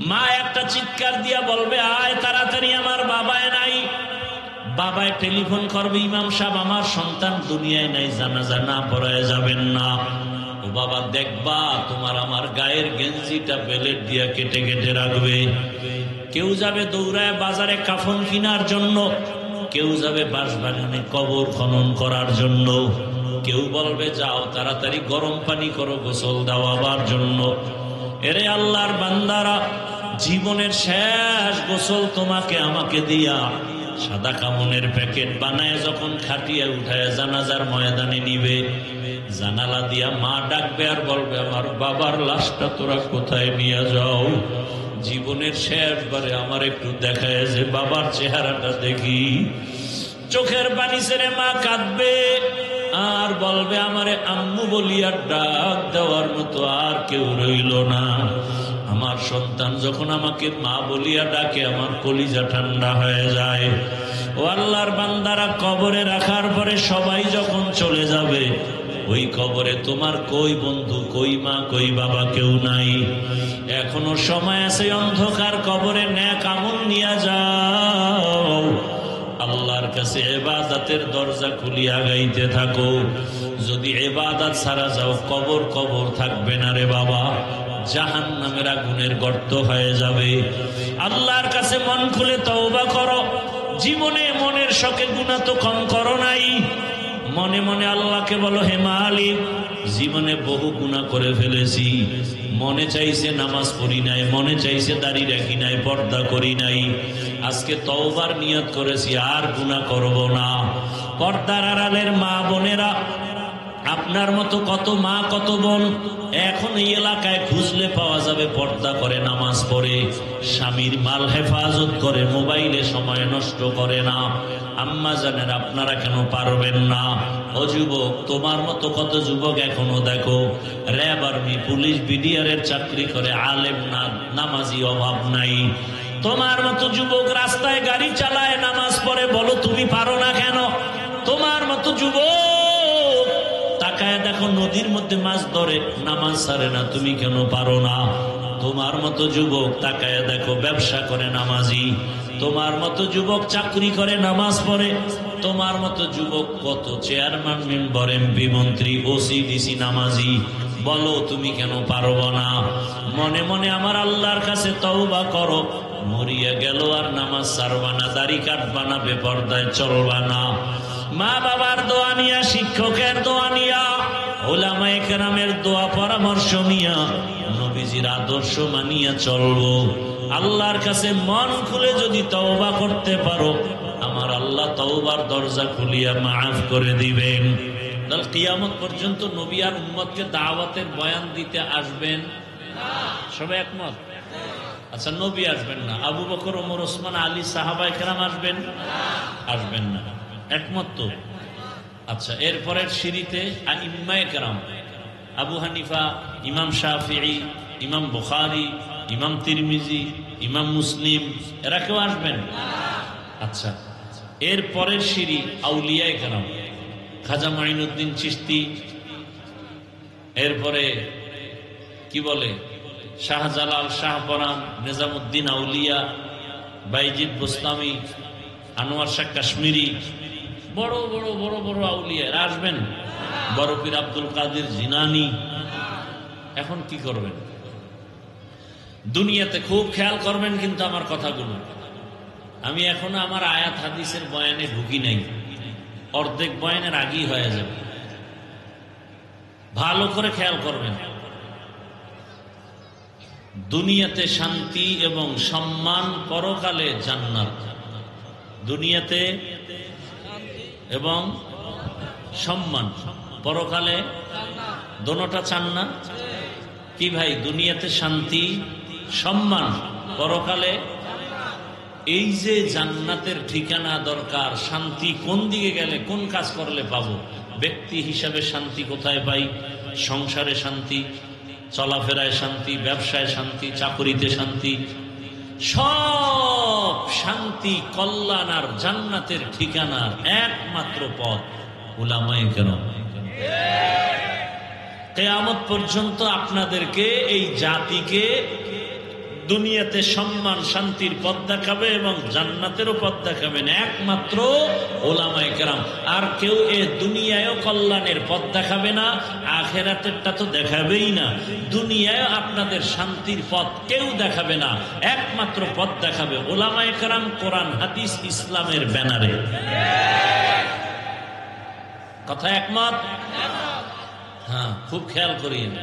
মা একটা চিৎকার দিয়া বলবে, আয় তাড়াতাড়ি, আমার বাবায় নাই। বাবায় টেলিফোন করবে, ইমাম সাহেব আমার সন্তান দুনিয়ায় নাই, জানাজা না পড়ায় যাবেন না। ও বাবা, দেখবা তোমার আমার গায়ের গেঞ্জিটা বেলেট দিয়া কেটে কেটে রাখবে। কেউ যাবে দৌড়ায় বাজারে কাফন কেনার জন্য, কেউ যাবে বাঁশবাগানে কবর খনন করার জন্য, কেউ বলবে যাও তাড়াতাড়ি গরম পানি করো গোসল দেওয়াবার জন্য। এরে আল্লাহর বান্দারা, জীবনের শেষ গোসল তোমাকে আমাকে দিয়া সাদা কামনের প্যাকেট বানায় যখন খাটিয়ে উঠায় জানাজার ময়দানে নিবে, জানালা দিয়া মা ডাকবে আর বলবে, আমার বাবার লাশটা তোরা কোথায় নিয়ে যাও? জীবনের শেষবারে আমার একটু দেখায় যে বাবার চেহারাটা দেখি। চোখের পানি ছেড়ে মা কাঁদবে আর বলবে, আমারে আম্মু বলিয়া ডাক দেওয়ার মতো আর কেউ রইল না। আমার সন্তান যখন আমাকে মা বলিয়া ডাকে, আমার কলিজা ঠান্ডা হয়ে যায়। ও আল্লাহর বান্দারা, কবরে রাখার পরে সবাই যখন চলে যাবে, ওই কবরে তোমার কই বন্ধু, কই মা, কই বাবা কেউ নাই। এখনো সময় আছে, অন্ধকার কবরে নেক আমল নিয়ে যাও। আল্লাহর কাছে ইবাদতের দরজা খুলিয়া গাইতে থাকো। যদি ইবাদত ছাড়া যাও, কবর কবর থাকবে না রে বাবা, জাহান্নামের আগুনের গর্ত হয়ে যাবে। আল্লাহর কাছে মন খুলে তওবা করো। জীবনে মনের শখে গুনাহ তো কম করো নাই। মনে মনে আল্লাহকে বলো, হে মালিক, জীবনে বহু গুনাহ করে ফেলেছি। মনে চাইছে নামাজ পড়ি নাই, মনে চাইছে দাড়ি রাখি নাই, পর্দা করি নাই। আজকে তওবার নিয়ত করেছি, আর গুনাহ করব না। পর্দার আড়ালের মা বোনেরা, আপনার মতো কত মা কত বোন এখন এই এলাকায় খুঁজলে পাওয়া যাবে, পর্দা করে, নামাজ পড়ে, স্বামীর মাল হেফাজত করে, মোবাইলে সময় নষ্ট করে না। আম্মা জানেন, আপনারা কেন পারবেন না? ও যুবক, তোমার মতো কত যুবক এখনো দেখো র্যাব, আর্মি, পুলিশ, বিডিআরের চাকরি করে, আলেম না, নামাজি অভাব নাই। তোমার মতো যুবক রাস্তায় গাড়ি চালায়, নামাজ পড়ে, বলো তুমি পারো না কেন? তোমার মতো যুবক তাকায় দেখো নদীর মধ্যে মাছ ধরে, নামাজ ছাড়ে না, তুমি কেন পারো না? তোমার মতো যুবক তাকায় দেখো ব্যবসা করে, নামাজি। তোমার মতো যুবক চাকরি করে, নামাজ পড়ে। তোমার মতো যুবক কত চেয়ারম্যান, মেম্বার, এমপি, মন্ত্রী, ওসি, ডিসি, নামাজি। বলো তুমি কেন পারবো না? মনে মনে আমার আল্লাহর কাছে তওবা করো। মরিয়া গেল আর নামাজ ছাড়বা না, দাড়ি কাটবা না, বেপরদায় চলবা না। মা বাবার দোয়া নিয়া, শিক্ষকের দোয়া নিয়া, ওলামায়ে কেরামের দোয়া পরামর্শ নিয়া, নবীজির আদর্শ মানিয়া চলবো। আল্লাহর কাছে মন খুলে যদি তওবা করতে পারো, আমার আল্লাহ তওবার দরজা খুলিয়া মাফ করে দিবেন। তাহলে কিয়ামত পর্যন্ত নবী আর উম্মতকে দাওয়াতের বয়ান দিতে আসবেন না। সবাই একমত? আচ্ছা, নবী আসবেন না, আবু বকর, ওমর, ওসমান, আলী, সাহাবায়ে কেরাম আসবেন? আসবেন না। একমত তো? আচ্ছা, এরপরের সিঁড়িতে আইম্মায়ে কেরাম, আবু হানিফা, ইমাম শাফিঈ, ইমাম বুখারী, ইমাম তিরমিজি, ইমাম মুসলিম, এরা কেউ আসবেন? আচ্ছা, এর পরের সিঁড়ি আউলিয়ায়ে কেরাম, খাজা মাইনুদ্দিন চিশতি, এরপরে কি বলে শাহজালাল, শাহপরান, নিজামুদ্দিন আউলিয়া, বাইজিদ বুস্তামি, আনোয়ার শাহ কাশ্মীরি, বড় বড় বড় বড় আউলিয়া আসবেন। বড় পীর আব্দুল কাদের জিলানী। এখন কি করবেন? দুনিয়াতে খুব খেয়াল করবেন কিন্তু আমার কথাগুলো। আমি এখনো আমার আয়াত হাদিসের বয়ানে ঢুকি নাই, অর্ধেক বয়ানের আগেই হয়ে যাবে। ভালো করে খেয়াল করবেন। দুনিয়াতে শান্তি এবং সম্মান, পরকালে জান্নাত। দুনিয়াতে এবং সম্মান, পরকালে দোনোটা চান না কি ভাই? দুনিয়াতে শান্তি, সম্মান, পরকালে। এই যে জান্নাতের ঠিকানা দরকার, শান্তি কোন দিকে গেলে, কোন কাজ করলে পাবো? ব্যক্তি হিসাবে শান্তি কোথায় পাই? সংসারে শান্তি, চলাফেরায় শান্তি, ব্যবসায় শান্তি, চাকরিতে শান্তি। সব শান্তি, কল্যাণ আর জান্নাতের ঠিকানার একমাত্র পথ উলামায়ে কেরাম। কিয়ামত পর্যন্ত আপনাদেরকে, এই জাতিকে দুনিয়াতে সম্মান শান্তির পথ দেখাবে এবং জান্নাতেরও পথ দেখাবেন একমাত্র ওলামায়ে কেরাম। আর কেউ এ দুনিয়ায়ও কল্যাণের পথ দেখাবে না, আখিরাতেরটা তো দেখাবেই না। দুনিয়ায় আপনাদের শান্তির পথ কেউ দেখাবে না, একমাত্র পথ দেখাবে ওলামায়ে কেরাম, কোরআন হাদিস ইসলামের ব্যানারে। কথা একমত? হ্যাঁ, খুব খেয়াল করিয়েন।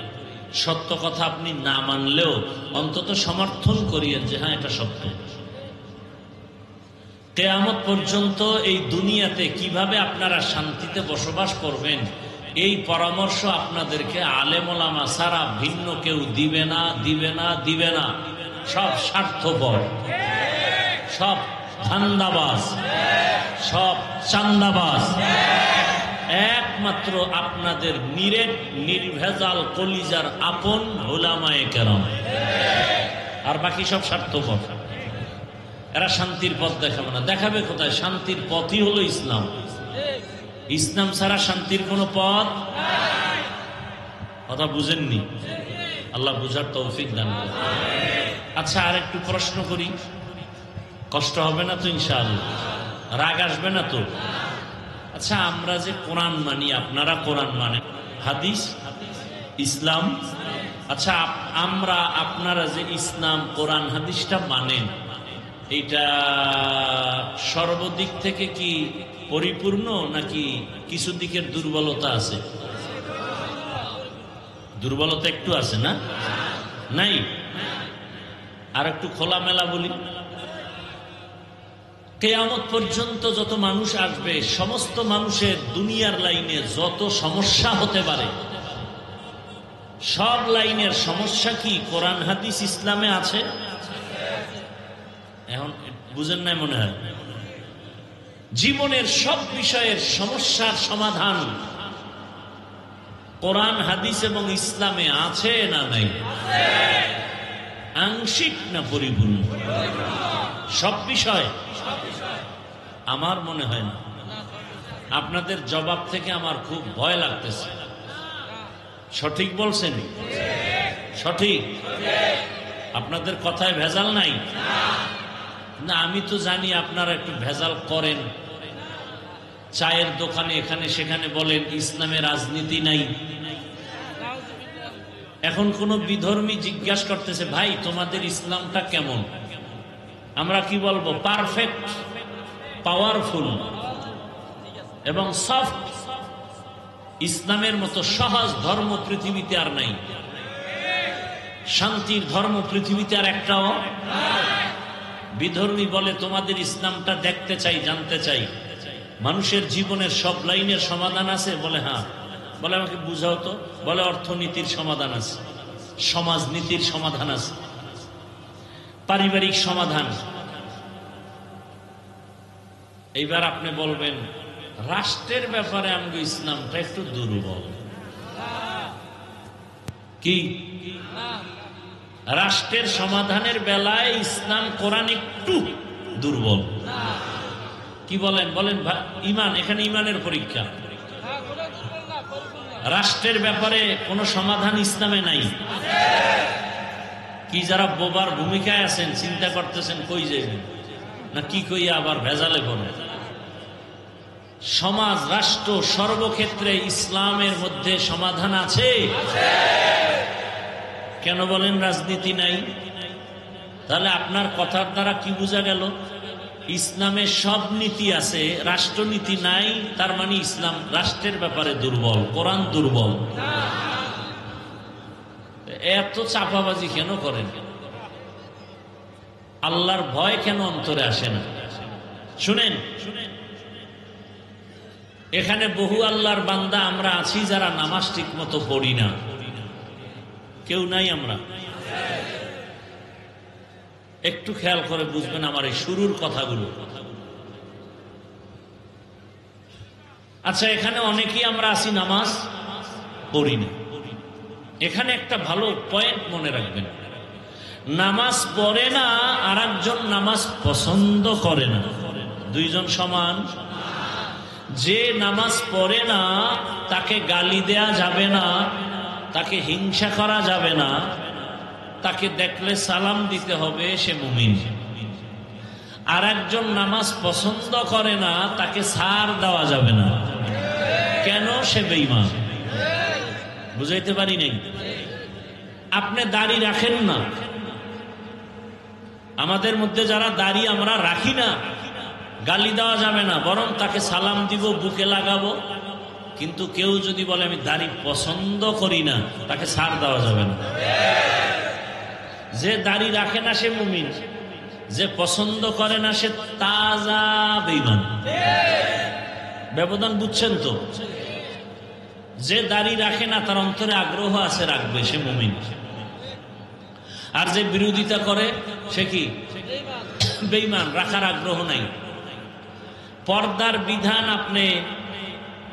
সত্য কথা আপনি না মানলেও অন্তত সমর্থন করিয়েন যে হ্যাঁ এটা সত্য। কিয়ামত পর্যন্ত এই দুনিয়াতে কিভাবে আপনারা শান্তিতে বসবাস করবেন এই পরামর্শ আপনাদেরকে আলেম ওলামা ছাড়া ভিন্ন কেউ দিবে না, দিবে না, দিবে না। সব স্বার্থপর, সব ধান্দাবাজ, সব চান্দাবাজ। একমাত্র আপনাদের নিরেট নির্ভেজাল কলিজার আপন উলামায়ে কেরাম, আর বাকি সব স্বার্থপর। এরা শান্তির পথ দেখাবে না। দেখাবে কোথায়? শান্তির পথই হলো ইসলাম। ইসলাম ছাড়া শান্তির কোনো পথ। কথা বুঝেননি? আল্লাহ বুঝার তৌফিক দান করুন। আচ্ছা, আর একটু প্রশ্ন করি, কষ্ট হবে না তো ইনশাআল্লাহ? রাগ আসবে না তো? আচ্ছা, আমরা যে কোরআন মানি, আপনারা কোরআন মানেন, হাদিস ইসলাম। আচ্ছা, আপনারা যে ইসলাম কোরআন হাদিসটা মানেন, এটা সর্বদিক থেকে কি পরিপূর্ণ নাকি কিছু দিকের দুর্বলতা আছে? দুর্বলতা একটু আছে না? নাই? আর একটু খোলামেলা বলি, কিয়ামত পর্যন্ত যত মানুষ আসবে, সমস্ত মানুষের দুনিয়ার লাইনে যত সমস্যা হতে পারে, সব লাইনের সমস্যা কি কোরআন হাদিস ইসলামে আছে? এখন বুঝেন নাই মনে হয়? জীবনের সব বিষয়ের সমস্যার সমাধান কোরআন হাদিস এবং ইসলামে আছে না নাই? আংশিক না পরিপূর্ণ? সব বিষয়? আমার মনে হয় না। আপনাদের জবাব থেকে আমার খুব ভয় লাগতেছে। সঠিক বলছেন? সঠিক? আপনাদের কথায় ভেজাল নাই না? আমি তো জানি আপনারা একটু ভেজাল করেন। চায়ের দোকানে এখানে সেখানে বলেন ইসলামে রাজনীতি নাই। এখন কোন বিধর্মী জিজ্ঞাসা করতেছে, ভাই তোমাদের ইসলামটা কেমন? আমরা কি বলবো? পারফেক্ট, পাওয়ারফুল এবং সফট। ইসলামের মতো সহজ ধর্ম পৃথিবীতে আর নাই। শান্তির ধর্ম পৃথিবীতে আর একটাও। বিধর্মী বলে তোমাদের ইসলামটা দেখতে চাই, জানতে চাই। মানুষের জীবনের সব লাইনের সমাধান আছে? বলে হ্যাঁ। বলে আমাকে বুঝাও তো। বলে অর্থনীতির সমাধান আছে, সমাজনীতির সমাধান আছে, পারিবারিক সমাধান। এইবার আপনি বলবেন রাষ্ট্রের ব্যাপারে আমাকে ইসলামটা একটু দুর্বল। কি রাষ্ট্রের সমাধানের বেলায় ইসলাম কোরআন একটু দুর্বল? কি বলেন? বলেন ইমান, এখানে ইমানের পরীক্ষা। রাষ্ট্রের ব্যাপারে কোনো সমাধান ইসলামে নাই। কি যারা বোবার ভূমিকায় আছেন চিন্তা করতেছেন কই যাবেন না কি কইয়া আবার ভেজালে পড়ে। সমাজ রাষ্ট্র সর্বক্ষেত্রে ইসলামের মধ্যে সমাধান আছে। কেন বলেন রাজনীতি নাই? তাহলে আপনার কথার দ্বারা কি বোঝা গেল? ইসলামে সব নীতি আছে, রাষ্ট্রনীতি নাই। তার মানে ইসলাম রাষ্ট্রের ব্যাপারে দুর্বল, কোরআন দুর্বল। এত চাপাবাজি কেন করেন? আল্লাহর ভয় কেন অন্তরে আসে না? শুনেন, এখানে বহু আল্লাহর বান্দা আমরা আছি যারা নামাজ ঠিক মতো পড়ি না। কেউ নাই? আমরা একটু খেয়াল করে বুঝবেন আমার এই শুরুর কথাগুলো। আচ্ছা, এখানে অনেকেই আমরা আছি নামাজ পড়ি না। এখানে একটা ভালো পয়েন্ট মনে রাখবেন, নামাজ পড়ে না আর একজন নামাজ পছন্দ করে না, দুইজন সমান। যে নামাজ পড়ে না তাকে গালি দেয়া যাবে না, তাকে হিংসা করা যাবে না, তাকে দেখলে সালাম দিতে হবে, সে মুমিন। আর একজন নামাজ পছন্দ করে না, তাকে ছাড় দেওয়া যাবে না। কেন? সে বেঈমান। বুঝাইতে পারি নাই? আপনি দাড়ি রাখেন না, আমাদের মধ্যে যারা দাড়ি আমরা রাখি না, গালি দেওয়া যাবে না, বরং তাকে সালাম দিব, বুকে লাগাবো। কিন্তু কেউ যদি বলে আমি দাড়ি পছন্দ করি না, তাকে ছাড় দেওয়া যাবে না। যে দাড়ি রাখে না সে মুমিন, যে পছন্দ করে না সে তাজা বেঈমান। ব্যবধান বুঝছেন তো? যে দাড়ি রাখে না তার অন্তরে আগ্রহ আছে, রাখবে, সে মুমিন। আর যে বিরোধিতা করে সে কি? বেঈমান, রাখার আগ্রহ নাই। পর্দার বিধান আপনি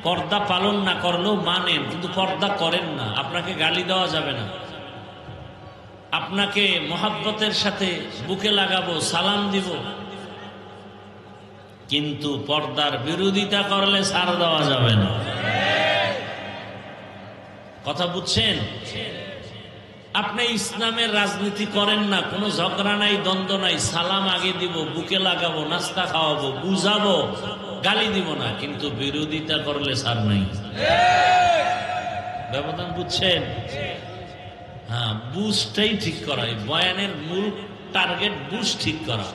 পর্দা পালন না করলেও মানেন, কিন্তু পর্দা করেন না, আপনাকে গালি দেওয়া যাবে না। আপনাকে মহাব্বতের সাথে বুকে লাগাবো, সালাম দিব, কিন্তু পর্দার বিরোধিতা করলে ছাড় দেওয়া যাবে না। কথা বুঝছেন? আপনি ইসলামের রাজনীতি করেন না, কোনো ঝগড়া নাই, দ্বন্দ্ব নাই, সালাম আগে দিব, বুকে লাগাবো, নাস্তা খাওয়াবো, বুঝাবো, গালি দিব না, কিন্তু বিরোধিতা করলে ছাড় নাই। ব্যবধান বুঝছেন? হ্যাঁ, বুঝটাই ঠিক করা। বয়ানের মূল টার্গেট বুঝ ঠিক করা।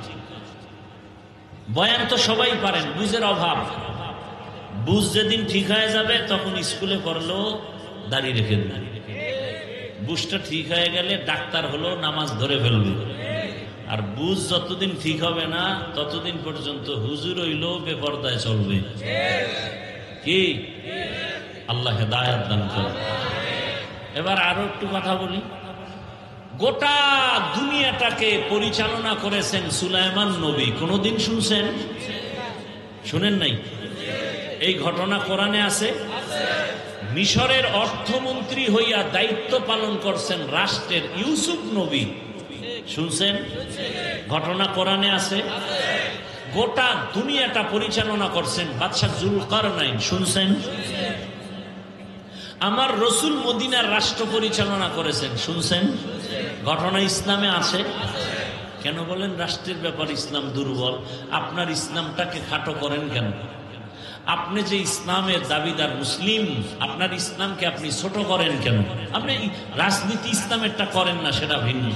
বয়ান তো সবাই পারেন, বুঝের অভাব। বুঝ যেদিন ঠিক হয়ে যাবে তখন স্কুলে পড়লেও দাঁড়িয়ে রেখে দেবে। বুঝটা ঠিক হয়ে গেলে ডাক্তার হলো, নামাজ ধরে ফেলবে। আর বুঝ যতদিন ঠিক হবে না ততদিন পর্যন্ত হুজুর হইলেও বেপরদায় চলবে। কি? আল্লাহ হেদায়েত দান করুন। এবার আরো একটু কথা বলি। গোটা দুনিয়াটাকে পরিচালনা করেছেন সুলাইমান নবী। কোনদিন শুনছেন? শুনেন নাই? এই ঘটনা কোরআনে আছে। মিশরের অর্থমন্ত্রী হইয়া দায়িত্ব পালন করছেন রাষ্ট্রের ইউসুফ নবী। শুনছেন? ঘটনা কোরআনে আছে। গোটা দুনিয়াটা পরিচালনা করছেন বাদশাহ জুলকারনাইন। শুনছেন? আমার রসুল মদিনার রাষ্ট্র পরিচালনা করেছেন। শুনছেন? ঘটনা ইসলামে আছে। কেন বলেন রাষ্ট্রের ব্যাপার ইসলাম দুর্বল? আপনার ইসলামটাকে খাটো করেন কেন? আপনি যে ইসলামের দাবিদার মুসলিম, আপনার ইসলামকে আপনি ছোট করেন কেন? আপনি রাজনীতি ইসলামেরটা করেন না, সেটা ভিন্ন।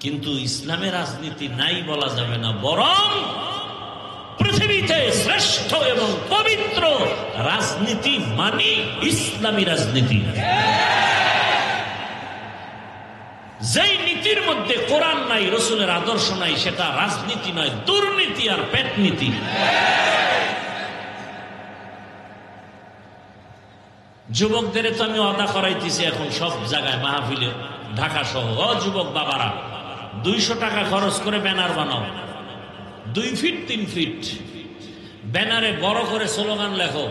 কিন্তু ইসলামের রাজনীতি নাই বলা যাবে না, বরং পৃথিবীতে শ্রেষ্ঠ এবং পবিত্র রাজনীতি মানে ইসলামী রাজনীতি। যেই নীতির মধ্যে কোরআন নাই, রসুলের আদর্শ নাই, সেটা রাজনীতি নয়, দুর্নীতি আর পেট নীতি। যুবকদের তো আমি ওয়াদা করাইতেছি এখন সব জায়গায়, মাহফিলে, ঢাকা সহ। ও যুবক বাবারা, 200 টাকা খরচ করে ব্যানার বানাও, 2 ফিট 3 ফিট ব্যানারে বড় করে স্লোগান লেখো,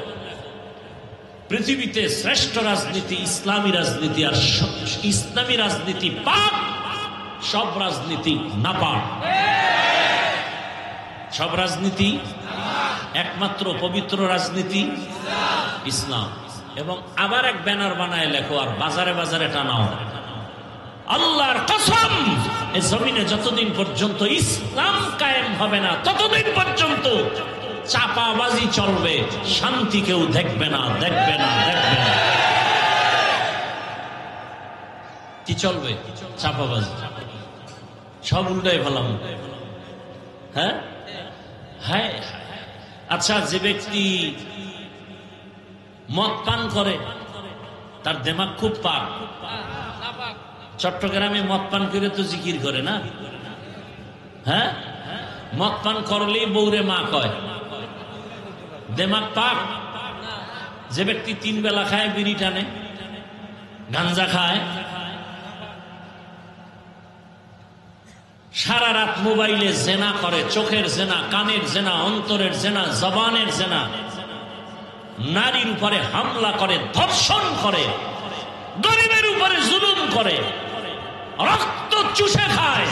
পৃথিবীতে শ্রেষ্ঠ রাজনীতি ইসলামী রাজনীতি, আর ইসলামী রাজনীতি পাপ, সব রাজনীতি না পাপ। সব রাজনীতি একমাত্র পবিত্র রাজনীতি ইসলাম। এবং আবার এক ব্যানার বানায় লেখো আর বাজারে বাজারে টানাও, আল্লাহর কসম, এই জমিনে যতদিন পর্যন্ত ইসলাম কায়েম হবে না ততদিন পর্যন্ত চাপাবাজি চলবে, শান্তি কেউ দেখবে না, দেখবে না, দেখবে না। কি চলবে? চাপাবাজি। সব উল্টাই ফেলাম। হ্যাঁ হ্যাঁ। আচ্ছা, যে ব্যক্তি মদ পান করে তার দিমাগ খুব পাক। চট্টগ্রামে মদ পান করে তো জিকির করে না? হ্যাঁ, মদ পান করলেই বউরে মা কয়, দিমাগ পাক। যে ব্যক্তি 3 বেলা খায়, বিড়ি টানে, গাঞ্জা খায়, সারা রাত মোবাইলে জেনা করে, চোখের জেনা, কানের জেনা, অন্তরের জেনা, জবানের জেনা, নারীর উপরে হামলা করে, ধর্ষণ করে, গরিবের উপরে জুলুম করে, রক্ত চুষে খায়,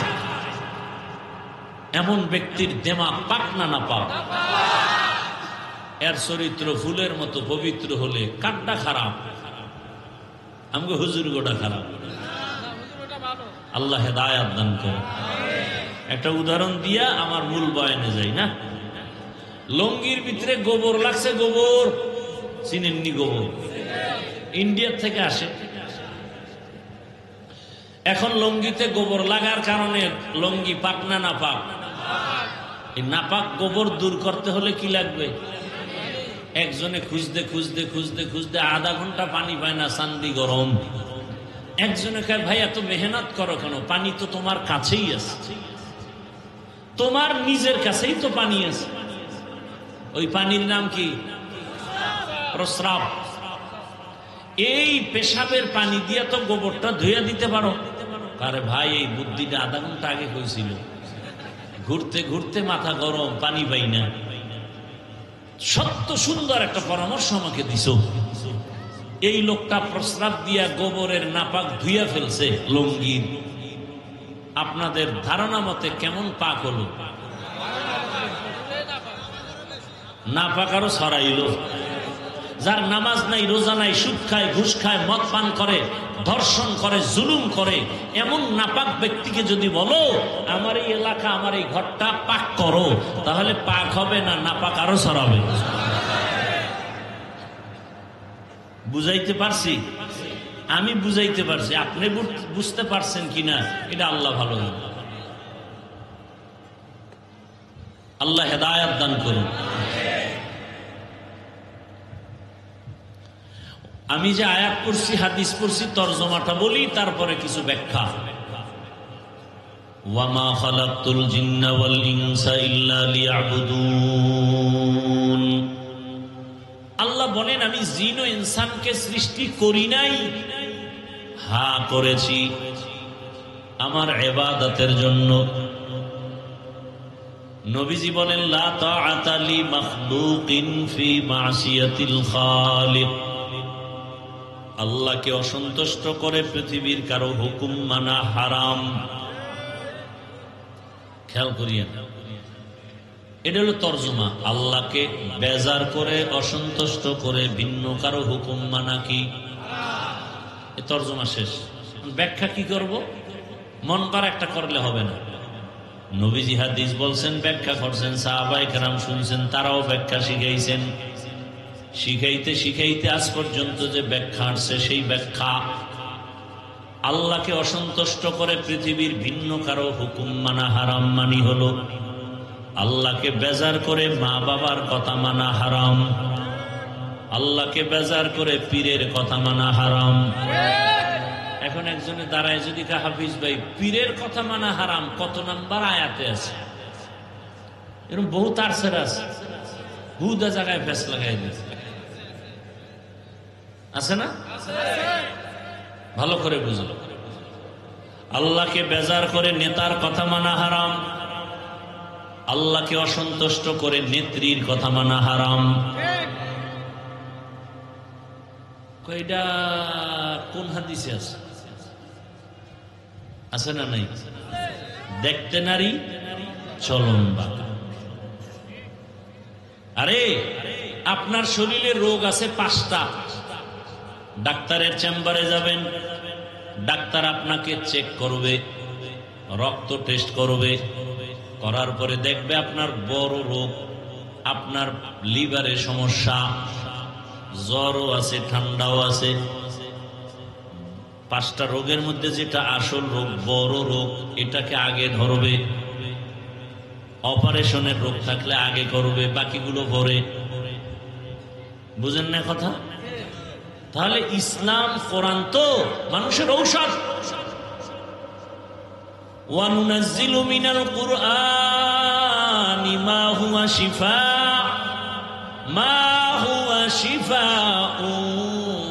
এমন ব্যক্তির দিমাগ পাক না না পাক? এর চরিত্র ফুলের মতো পবিত্র হলে কাঠটা খারাপ, আমাকে হুজুর গোটা খারাপ। আল্লাহ হেদায়াত দান করে। একটা উদাহরণ দিয়া আমার মূল বয়ানে যাই না। লঙ্গির ভিতরে গোবর লাগছে, গোবর চিনেননি? গোবর ইন্ডিয়া থেকে আসে। এখন লঙ্গিতে গোবর লাগার কারণে লঙ্গি পাক না নাপাক? এই নাপাক গোবর দূর করতে হলে কি লাগবে? একজনে খুঁজতে খুঁজতে খুঁজতে খুঁজতে আধা ঘন্টা পানি পায় না, চান্দি গরম। একজনে কয় ভাই এত মেহনত করো কেন? পানি তো তোমার কাছেই আছে, তোমার নিজের কাছেই তো পানি আছে। ওই পানির নাম কি? প্রস্রাব। এই পেশাবের পানি দিয়ে তো গোবরটা ধুয়ে দিতে পারো। আরে ভাই এই বুদ্ধিটা আধা ঘন্টা আগে হয়েছিল, ঘুরতে ঘুরতে মাথা গরম, পানি পাই না। সত্য সুন্দর একটা পরামর্শ আমাকে দিছো। এই লোকটা প্রস্রাব দিয়া গোবরের নাপাক ধুইয়া ফেলছে লঙ্গির। আপনাদের ধারণা মতে কেমন পাক হলো? নাপাক আরো ছড়াইল। যার নামাজ নাই, রোজা নাই, সুদ খায়, ঘুষ খায়, মদ পান করে, ধর্ষণ করে, জুলুম করে, এমন নাপাক ব্যক্তিকে যদি বলো আমার এই এলাকা, আমার এই ঘরটা পাক করো, তাহলে পাক হবে না, নাপাক আরো ছড়াবে। বুঝাইতে পারছি? আমি বুঝাইতে পারছি, আপনি বুঝতে পারছেন কিনা এটা আল্লাহ ভালো জানে। আল্লাহ হেদায়াত দান করুন। আমি যে আয়াত পড়ছি, হাদিস পড়ছি, তরজমাটা বলি, তারপরে কিছু ব্যাখ্যা। ওয়ামা খালাকতুল জিন্না ওয়াল ইনসা ইল্লা লিয়াবুদুন। আল্লাহ বলেন আমি জিন ও ইনসানকে সৃষ্টি করি নাই, হ্যাঁ করেছি আমার ইবাদতের জন্য। নবীজি বলেন লা তাআতা লি মাখলুকিন ফি মাসিয়াতিল খালিক। আল্লাহকে অসন্তুষ্ট করে পৃথিবীর কারো হুকুম মানা হারাম। খেয়াল করিয়েন, এটা হলো তরজমা। আল্লাহকে বেজার করে, অসন্তুষ্ট করে ভিন্ন কারো হুকুম মানা কি? তরজমা শেষ। ব্যাখ্যা কি করব? মন করা একটা করলে হবে না। নবীজি হাদিস বলছেন, ব্যাখ্যা করছেন, সাহাবায়ে কেরাম শুনছেন, তারাও ব্যাখ্যা শিখাইছেন। শিখাইতে শিখাইতে আজ পর্যন্ত যে ব্যাখ্যা আসছে, সেই ব্যাখ্যা আল্লাহকে অসন্তুষ্ট করে পৃথিবীর ভিন্ন কারো হুকুম মানা হারাম মানি হলো আল্লাহকে বেজার করে মা বাবার কথা মানা হারাম, আল্লাহকে বেজার করে পীরের কথা মানা হারাম। এখন একজনে দাঁড়ায় যদি কা হাফিজ ভাই পীরের কথা মানা হারাম কত নাম্বার আয়াতে আছে? এরকম বহু তারসের আছে, হুদা জায়গায় ফেস লাগাই দিয়েছে, আছে না? ভালো করে বুঝলো। আল্লাহকে বেজার করে নেতার কথা মানা হারাম, আল্লাহকে অসন্তুষ্ট করে নেত্রীর কথা মানা হারাম। কয়টা কোন হাদিসে আছে? আছে না নাই? দেখতে নারী চলন বাঁকা। আরে আপনার শরীরে রোগ আছে 5টা, ডাক্তারের চেম্বারে যাবেন, ডাক্তার আপনাকে চেক করবে, রক্ত টেস্ট করবে, করার পরে দেখবে আপনার বড় রোগ, আপনার লিভারে সমস্যা, জ্বরও আছে, ঠান্ডাও আছে। 5টা রোগের মধ্যে যেটা আসল রোগ, বড় রোগ, এটাকে আগে ধরবে। অপারেশনের রোগ থাকলে আগে করবে, বাকিগুলো পরে। বুঝেন না কথা? তাহলে ইসলাম কোরআন তো মানুষের ঔষধ। ওয়ানুনাজ্জিলু মিনাল কুরআনি মা হুয়া শিফাউ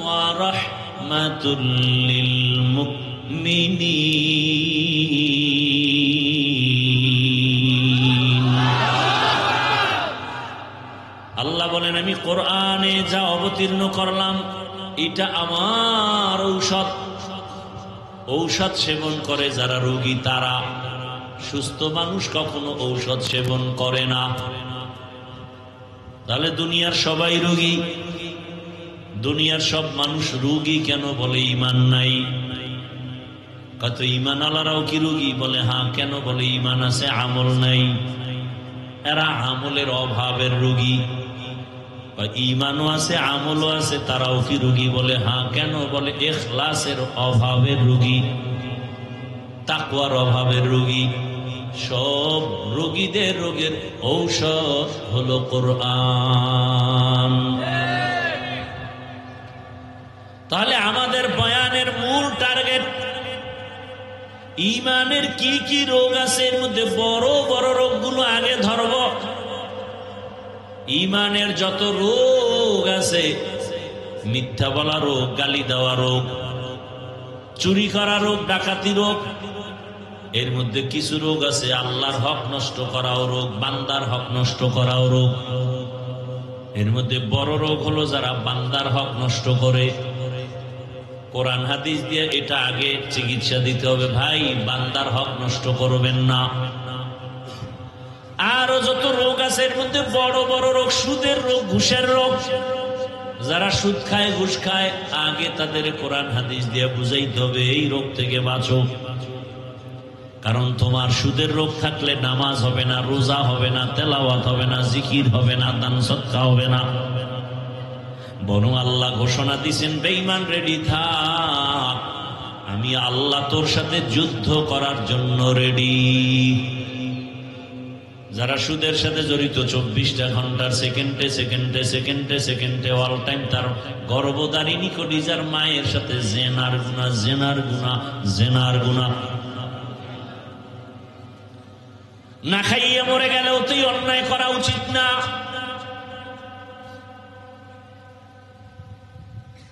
ওয়া রাহমাতুল লিল মুমিনিন। আল্লাহ বলেন আমি কোরআনে যা অবতীর্ণ করলাম এটা আমার ঔষধ। ঔষধ সেবন করে যারা রোগী তারা, সুস্থ মানুষ কখনো ঔষধ সেবন করে না। তাহলে দুনিয়ার সবাই রোগী, দুনিয়ার সব মানুষ রোগী কেন বলে? ঈমান নাই। কত ঈমান আলারাও কি রোগী? বলে হ্যাঁ। কেন? বলে ঈমান আছে, আমল নাই। এরা আমলের অভাবের রোগী। ঈমানও আছে, আমলও আছে, তারাও কি রোগী? বলে হ্যাঁ। কেন? বলে ইখলাসের অভাবের রোগী, তাকওয়ার অভাবের রোগী। সব রোগীদের রোগের ঔষধ হলো কোরআন। তাহলে আমাদের বয়ানের মূল টার্গেট ঈমানের কি কি রোগ আছে, এর মধ্যে বড় বড় রোগগুলো আগে ধরব। ঈমানের যত রোগ আছে, মিথ্যা বলা রোগ, গালি দেওয়া রোগ, চুরি করা রোগ, ডাকাতি রোগ, এর মধ্যে কিছু রোগ আছে আল্লাহর হক নষ্ট করাও রোগ, বান্দার হক নষ্ট করাও রোগ। এর মধ্যে বড় রোগ হলো যারা বান্দার হক নষ্ট করে। কোরআন হাদিস দিয়ে এটা আগে চিকিৎসা দিতে হবে, ভাই বান্দার হক নষ্ট করবেন না। আরো যত রোগ আছে এর মধ্যে বড় বড় রোগ, সুদের রোগ, ঘুষের রোগ। যারা সুদ খায়, ঘুষ খায়, আগে তাদের কোরআন হাদিস দিয়ে বুঝাইতে হবে এই রোগ থেকে বাঁচো। কারণ তোমার সুদের রোগ থাকলে নামাজ হবে না, রোজা হবে না, তেলাওয়াত হবে না, জিকির হবে না, দান সদকা হবে না। বরং আল্লাহ ঘোষণা দিয়েছেন, বেঈমান রেডি থাক, আমি আল্লাহ তোর সাথে যুদ্ধ করার জন্য রেডি। যারা সুদের সাথে জড়িত, 24টা ঘন্টার সেকেন্ডে সেকেন্ডে সেকেন্ডে সেকেন্ডে অল টাইম তার গর্ভধারিণী কলিজার মায়ের সাথে জেনার গুনাহ, জেনার গুনাহ, জেনার গুনাহ। না খাইয়ে মরে গেলেও তুই অন্যায় করা উচিত না।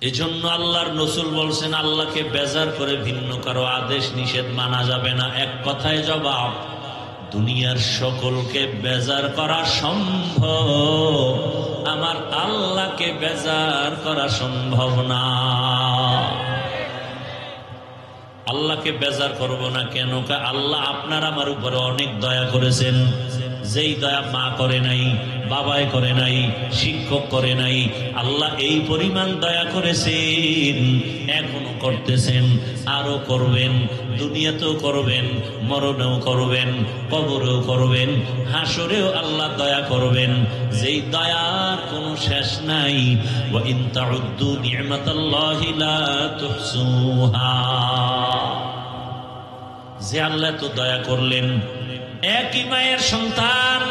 এজন্য আল্লাহর রাসূল বলছেন, আল্লাহকে বেজার করে ভিন্ন কারো আদেশ নিষেধ মানা যাবে না। এক কথায় জবাব, দুনিয়ার সকলকে বেজার করা সম্ভব, আমার আল্লাহকে বেজার করা সম্ভব না। আল্লাহকে বেজার করব না কেন? আল্লাহ আপনার আমার উপরে অনেক দয়া করেছেন, যেই দয়া মা করে নাই, বাবাই করে নাই, শিক্ষক করে নাই। আল্লাহ এই পরিমাণ দয়া করেছেন, এখনো করতেছেন, আরো করবেন। দুনিয়াতেও করবেন, মরণেও করবেন, কবরেও করবেন, হাসরেও আল্লাহ দয়া করবেন, যেই দয়ার কোনো শেষ নাই। ওয়া ইন তাউদ্দু নি'মাতাল্লাহি লা তুহসুহা। যে আল্লাহ তো দয়া করলেন, একই মায়ের সন্তান,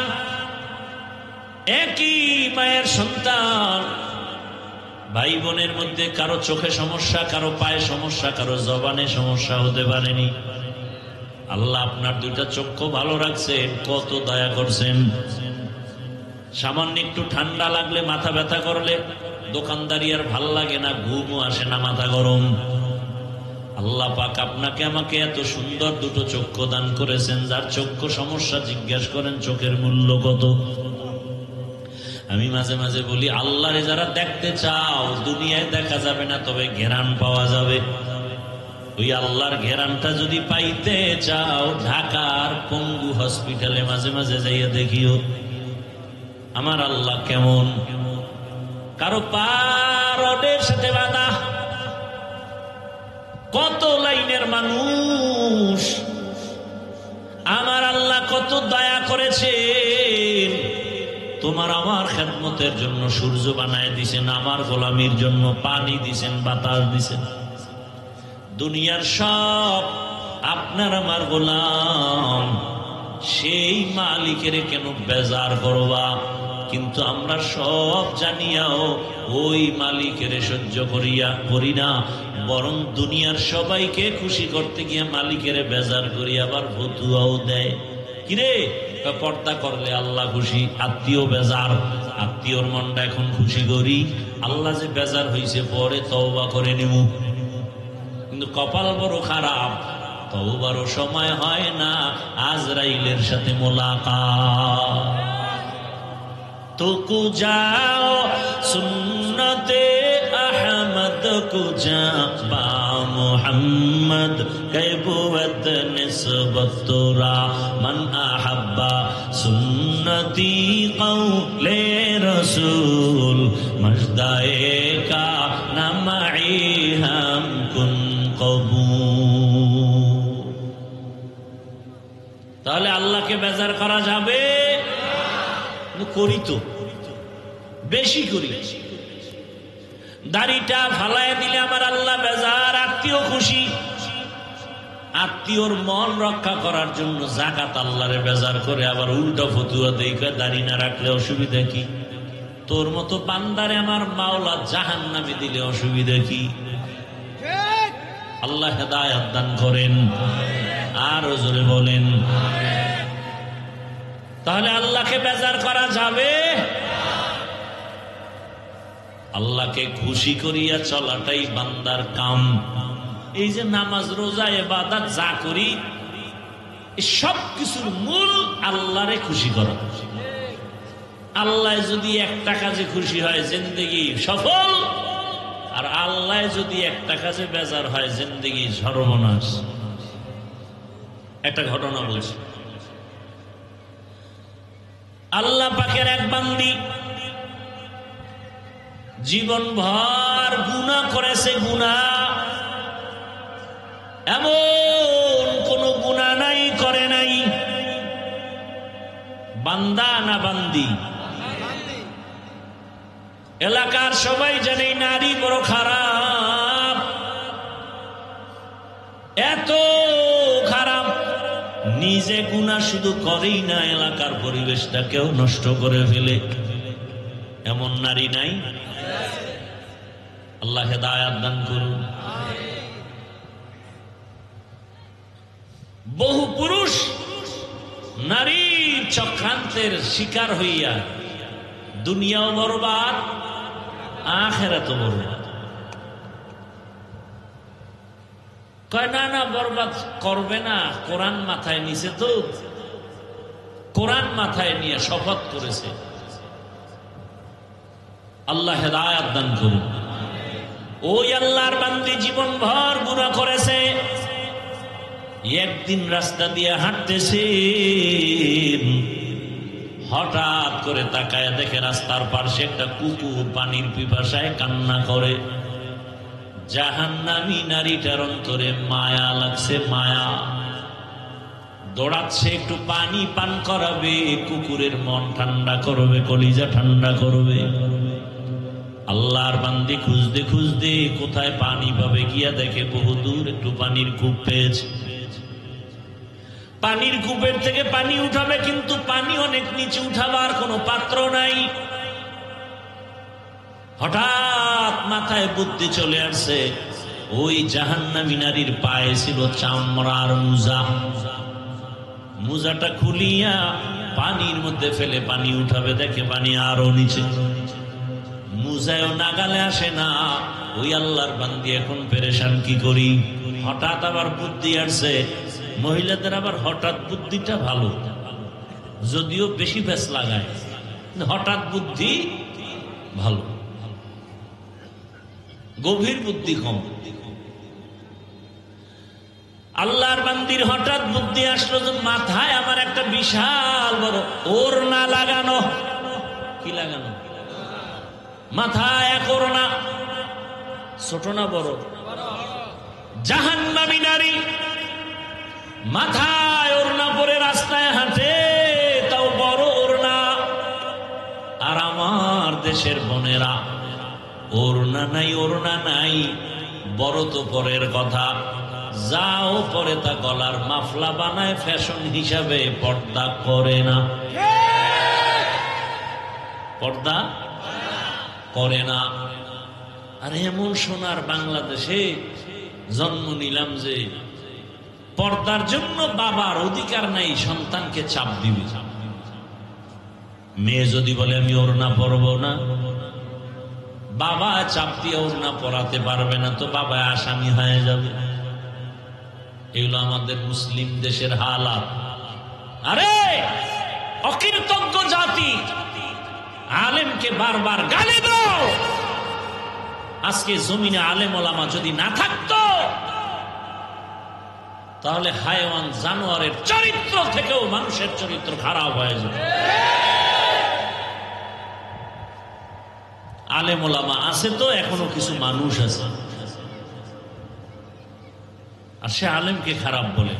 একই মায়ের সন্তান, ভাই বোনের মধ্যে কারো চোখে সমস্যা, কারো পায়ে সমস্যা, কারো জবানে সমস্যা হতে পারেনি। আল্লাহ আপনার দুইটা চক্ষু ভালো রাখছেন, কত দয়া করছেন। সামান্য একটু ঠান্ডা লাগলে, মাথা ব্যথা করলে দোকানদারি আর ভাল লাগে না, ঘুমও আসে না, মাথা গরম। আল্লাহ পাক আপনাকে আমাকে এত সুন্দর দুটো চক্ষু দান করেছেন। যার চক্ষু সমস্যা জিজ্ঞাসা করেন চোখের মূল্য কত। আমি মাঝে মাঝে বলি, আল্লাহরে যারা দেখতে চাও, দুনিয়ায় দেখা যাবে না, তবে ঘেরান পাওয়া যাবে। ওই আল্লাহর ঘেরানটা যদি পাইতে চাও, ঢাকার পঙ্গু হসপিটালে মাঝে মাঝে যাইয়া দেখিও আমার আল্লাহ কেমন। কারো পা রডের সাথে বাঁধা, কত লাইনের মানুষ, আমার আল্লাহ কত দয়া করেছেন। তোমার আমার খেদমতের জন্য সূর্য বানায় দিছেন, আমার গোলামির জন্য পানি দিছেন, বাতাস দিছেন। দুনিয়ার সব আপনার আমার গোলাম, সেই মালিকের কেন বেজার করবা? কিন্তু আমরা সব জানিয়াও ওই মালিকের সহ্য করি না, বরং দুনিয়ার সবাইকে খুশি করতে গিয়ে মালিকের বেজার করি, আবার ফতুয়াও দেয়। কিরে, পর্দা করলে আল্লাহ খুশি, আত্মীয় বেজার, আত্মীয়র মনটা এখন খুশি করি, আল্লাহ যে বেজার হয়েছে পরে তওবা করে নিব। কিন্তু কপাল বড় খারাপ, তওবারও সময় হয় না, আজরাইলের সাথে মোলাকাত। তো কুজাও সুন্নতে আহমদ কুজা বা মুহাম্মদ কৈবুত নিসবতুরা মান আহাব্বা সুন্নতি কওলে রসূল মজদায়ে কা নামাই হাম কুন কবুল। তাহলে আল্লাহকে বেজার করা যাবে? করি তো, বেশি করি। দাড়িটা ফালায় দিলে আমার আল্লাহ বেজার, আত্মীয় খুশি। আত্মীয়র মন রক্ষা করার জন্য জাকাত আল্লাহরে বেজার করে, আবার উল্টা ফতুয়া দেই, দাড়ি না রাখলে অসুবিধা কি? তোর মতো বান্দারে আমার মাওলা জাহান্নামে দিলে অসুবিধা কি? আল্লাহ হেদায়েত দান করেন। আর জোরে বলেন। তাহলে আল্লাহকে বেজার করা যাবে? আল্লাহকে খুশি করিয়া চলাটাই বান্দার কাম। এই যে নামাজ, রোজা, ইবাদত যা করি, সব কিছুর মূল আল্লাহরে খুশি করা। আল্লাহ যদি একটা কাজে খুশি হয়, জিন্দেগি সফল। আর আল্লাহ যদি একটা কাজে বেজার হয়, জিন্দেগি সর্বনাশ। একটা ঘটনা বলছি। আল্লাহ পাকের এক বান্দি জীবন ভর গুনাহ করেছে। গুনাহ এমন কোন গুনাহ নাই করে নাই। বান্দা না বান্দি? এলাকার সবাই জানে নারী বড় খারাপ, এত খারাপ। নিজে গুনাহ শুধু করেই না, এলাকার পরিবেশটাকেও নষ্ট করে ফেলে। এমন নারী নাই? আল্লাহ হেদায়েত দান করুন। বহু পুরুষ নারীর চক্রান্তের শিকার হইয়া দুনিয়াও বরবাদ, আখিরাতও বরবাদ। কয় না না, বরবাদ করবে না, কোরআন মাথায় নিছে তো। কোরআন মাথায় নিয়ে শপথ করেছে। আল্লাহ হেদায়েত দান করুন। ওই আল্লাহর বান্দি জীবন ভর গুনাহ করেছে। একদিন রাস্তা দিয়ে হাঁটতেছে, হঠাৎ করে তাকায় দেখে রাস্তার পাশে একটা কুকুর পানির পিপাসায় কান্না করে। জাহান্নামী নারীটার অন্তরে মায়া লাগছে, মায়া। দৌড়াচ্ছে একটু পানি পান করাবে, কুকুরের মন ঠান্ডা করবে, কলিজা ঠান্ডা করবে। আল্লাহর বান্দি খুঁজতে খুঁজতে কোথায় পানি পাবে, গিয়া দেখে বহুদূর একটু পানির কূপ পেয়েছে। পানির কূপের থেকে পানি উঠাবে, কিন্তু পানি অনেক নিচে, উঠাবার কোনো পাত্র নাই। হঠাৎ মাথায় বুদ্ধি চলে আসছে, ওই জাহান্নামী নারীর পায়ে ছিল চামড়ার মুজা। মুজাটা খুলিয়া পানির মধ্যে ফেলে পানি উঠাবে, দেখে পানি আরো নিচে। মুজায়ও নাগালে আসে না। ওই আল্লাহর বান্দি এখন পেরেশান, কি করি? হঠাৎ আবার বুদ্ধি আসছে। মহিলাদের আবার হঠাৎ বুদ্ধিটা ভালো, যদিও বেশি ব্যাস লাগায়, হঠাৎ বুদ্ধি ভালো, গভীর বুদ্ধি কম। আল্লাহর বান্দির হঠাৎ বুদ্ধি আসলো যে মাথায় আমার একটা বিশাল বড় ওড়না লাগানো। কি লাগানো? মাথায় এক ওড়না। ছোট না বড়? জাহান্নামী নারী মাথায় ওড়না পরে রাস্তায় হাঁটে, তাও বড় ওড়না। আর আমার দেশের বোনেরা ওড়না নাই, ওড়না নাই, বড় তো পরের কথা, যাও পরে তা গলার মাফলা বানায় ফ্যাশন হিসাবে, পর্দা করে না। পর্দা করে না। আর এমন সোনার বাংলাদেশে জন্ম নিলাম যে পর্দার জন্য বাবার অধিকার নাই সন্তানকে চাপ দিবে। মেয়ে যদি বলে আমি ওড়না পরব না, বাবা চাপ দিয়ে ওড়না পরাতে পারবে না, তো বাবা আসামি হয়ে যাবে। এগুলো আমাদের মুসলিম দেশের হালাত। আরে অকৃতজ্ঞ জাতি, আলেমকে বারবার গালি দাও। আজকে জমিনে আলেম ওলামা যদি না থাকতো, তাহলে হায়ওয়ান জানোয়ারের চরিত্র থেকেও মানুষের চরিত্র খারাপ হয়ে যাবে। আলেম ওলামা আছে তো এখনো কিছু মানুষ আছে, আর সে আলেমকে খারাপ বলে।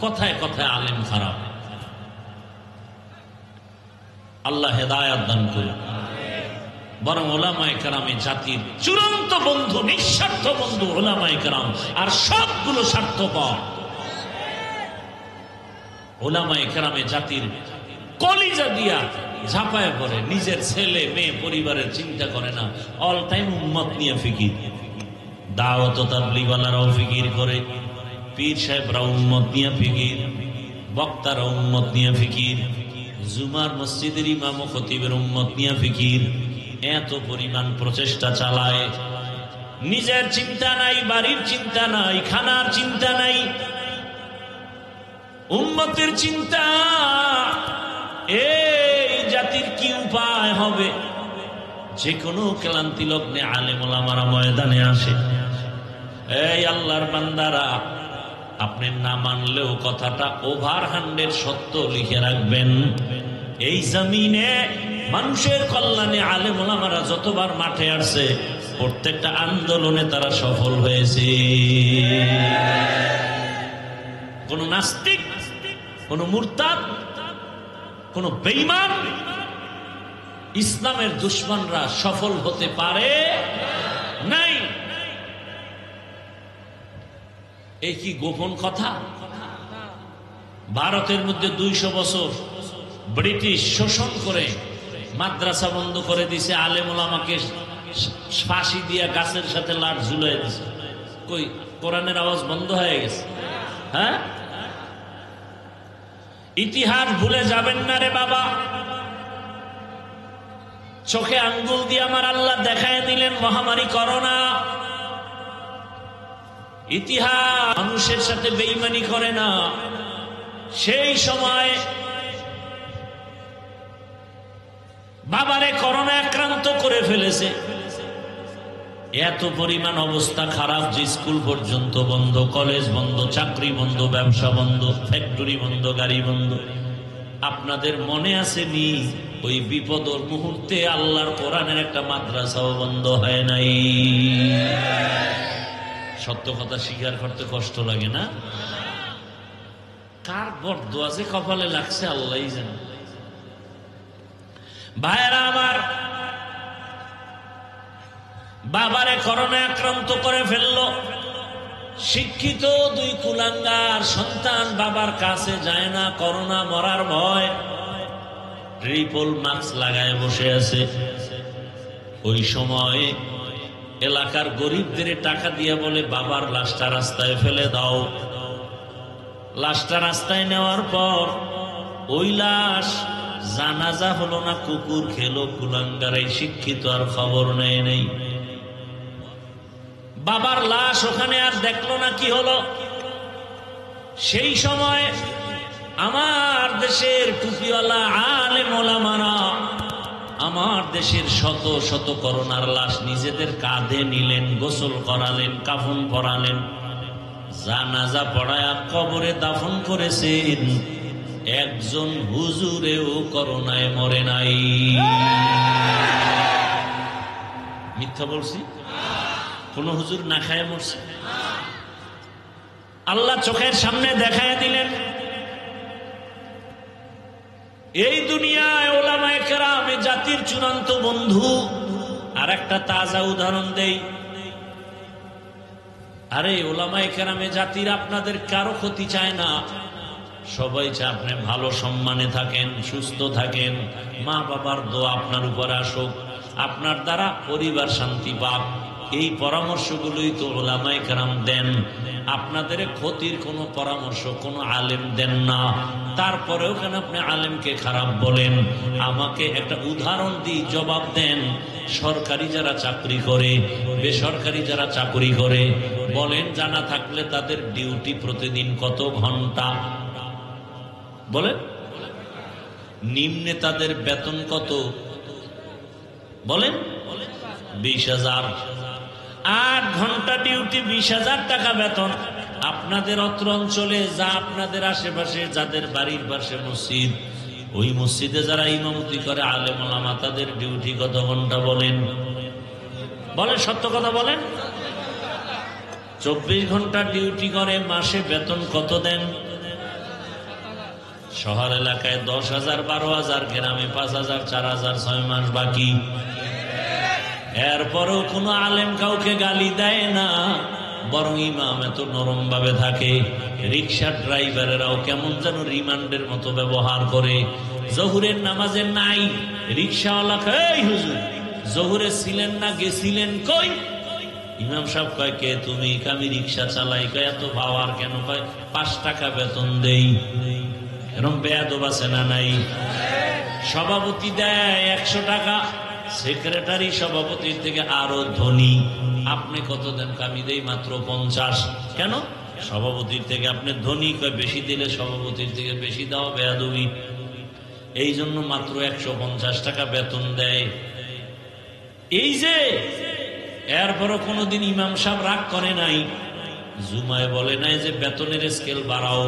কথায় কথায় আলেম খারাপ। আল্লাহ হেদায়াত দান করুন। বরং ওলামায়ে কেরামে জাতির চূড়ান্ত বন্ধু, নিঃস্বার্থ বন্ধু ওলামায়ে কেরাম, আর সবগুলো স্বার্থপর। ওলামায়ে কেরামে জাতির কলিজা দিয়া ঝাঁপায় পড়ে, নিজের ছেলে মেয়ে পরিবারের চিন্তা করে না, অল টাইম উম্মত নিয়ে ফিকির। দাওয়াত তাবলীগওয়ালারাও ফিকির করে, পীর সাহেবরা উম্মত নিয়ে ফিকির, বক্তারা উম্মত নিয়ে ফিকির, জুমার মসজিদের ইমাম ও খতিবের উম্মত নিয়ে ফিকির। এত পরিমাণ প্রচেষ্টা চালায়, নিজের চিন্তা নাই, বাড়ির চিন্তা নাই, খানার চিন্তা নাই, উম্মতের চিন্তা। এই জাতির কি উপায় হবে? যে কোনো ক্লান্তি লগ্নে আলেম ওলামারা ময়দানে আসে। এই আল্লাহর বান্দারা, আপনি না মানলেও কথাটা ওভার 100 সত্য লিখে রাখবেন। এই জমিনে মানুষের কল্যাণে আলেম ওলামারা যতবার মাঠে আসছে, প্রত্যেকটা আন্দোলনে তারা সফল হয়েছে। কোন নাস্তিক, কোন মুরতাদ, কোন বেঈমান, ইসলামের দুশমনরা সফল হতে পারে নাই। এই কি গোপন কথা? ভারতের মধ্যে 200 বছর ব্রিটিশ শোষণ করে মাদ্রাসা বন্ধ করে দিছে, আলেম ওলামাকে ফাঁসি দিয়া গাছের সাথে লাট ঝুলাই দিছে। কই কোরআনের আওয়াজ বন্ধ হয়ে গেছে? হ্যাঁ, ইতিহাস ভুলে যাবেন না রে বাবা। চোখে আঙ্গুল দিয়ে আমার আল্লাহ দেখায় দিলেন মহামারী করোনা। ইতিহাস মানুষের সাথে বেঈমানি করে না। সেই সময় বাবারে করোনা আক্রান্ত করে ফেলেছে, এত পরিমাণ অবস্থা খারাপ যে স্কুল পর্যন্ত বন্ধ, কলেজ বন্ধ, চাকরি বন্ধ, ব্যবসা বন্ধ, ফ্যাক্টরি বন্ধ, গাড়ি বন্ধ। আপনাদের মনে আছে নি ওই বিপদের মুহূর্তে আল্লাহর কোরআনের একটা মাদ্রাসাও বন্ধ হয় নাই? সত্য কথা স্বীকার করতে কষ্ট লাগে না? কার বরদোয়া যে কপালে লাগছে আল্লাহই জানে। ভাইরা আমার, বাবারে করোনা আক্রান্ত করে ফেললো। শিক্ষিত 2 কুলাঙ্গার সন্তান বাবার কাছে যায় না, করোনা মরার ভয়, ট্রিপল মাস্ক লাগায় বসে আছে। ওই সময় এলাকার গরিবদের টাকা দিয়ে বলে, বাবার লাশটা রাস্তায় ফেলে দাও। লাশটা রাস্তায় নেওয়ার পর ওই লাশ জানাজা হলো না, কুকুর খেলো। কুলাঙ্গার এই শিক্ষিত আর খবর নেয় নেই। বাবার লাশ ওখানে আর দেখলো না, কি হলো? সেই সময় আমার দেশের টুপিওয়ালা আলেম ওলামারা আমার দেশের শত শত করোনার লাশ নিজেদের কাঁধে নিলেন, গোসল করালেন, কাফন পরালেন, জানাজা পড়ায়া কবরে দাফন করেছেন। একজন হুজুরেও করোনায় মরে নাই। মিথ্যা বলছি? কোন হুজুর না খায় মরছে? আল্লাহ চোখের সামনে দেখায় দিলেন। এই দুনিয়ায় ওলামায়ে কেরাম জাতির চূড়ান্ত বন্ধু। আর একটা তাজা উদাহরণ দেই। আরে ওলামায়ে কেরামে জাতির আপনাদের কারো ক্ষতি চায় না, সবাই চায় আপনি ভালো সম্মানে থাকেন, সুস্থ থাকেন, মা বাবার দোয়া আপনার উপর আসুক, আপনার দ্বারা পরিবার শান্তি পাক। এই পরামর্শগুলোই তো ওলামায়ে কেরাম দেন। আপনাদের ক্ষতির কোনো পরামর্শ কোনো আলেম দেন না। তারপরেও কেন আপনি আলেমকে খারাপ বলেন? আমাকে একটা উদাহরণ দিয়ে জবাব দেন। সরকারি যারা চাকরি করে, বেসরকারি যারা চাকরি করে, বলেন জানা থাকলে তাদের ডিউটি প্রতিদিন কত ঘন্টা? বলেন। নিম্নে তাদের বেতন কত? বলেন। 20,000। 8 ঘন্টা ডিউটি, 20,000 টাকা বেতন। আপনাদের অত্র অঞ্চলে যা আপনাদের আশেপাশে যাদের বাড়ির পাশে মসজিদ, ওই মসজিদে যারা ইমামতি করে আলেম ওলামা, তাদের ডিউটি কত ঘন্টা? বলেন। বলেন, সত্য কথা বলেন। 24 ঘন্টা ডিউটি করে, মাসে বেতন কত দেন? শহর এলাকায় 10,000, 12,000, গ্রামে 5,000, 4,000, 6 মাস বাকি। এরপরও কোনো আলেম কাউকে গালি দেয় না, বরং ইমাম এত নরম ভাবে থাকে। রিক্সার ড্রাইভারেরাও কেমন যেন রিমান্ডের মতো ব্যবহার করে। জহুরের নামাজে নাই, রিক্সাওয়ালা কই হুজুর জহুরে ছিলেন না, গেছিলেন কই? ইমাম সাহেব কয় কে তুমি? আমি রিক্সা চালাই। কয় এত ভাবার কেন? কয় 5 টাকা বেতন দেই। এরকম বেয়াদব আছে না নাই? সভাপতি দেয় 100 টাকা, সেক্রেটারি সভাপতির থেকে আরো ধনী। আপনি কত দেন? আমি দেই মাত্র 50। কেন? সভাপতির থেকে আপনি ধনী। কয় বেশি দিলে সভাপতির থেকে বেশি দাও, বেয়াদবি। এই জন্য মাত্র 150 টাকা বেতন দেয়। এই যে এরপরও কোনোদিন ইমাম সাহেব রাগ করে নাই, জুমায় বলে নাই যে বেতনের স্কেল বাড়াও,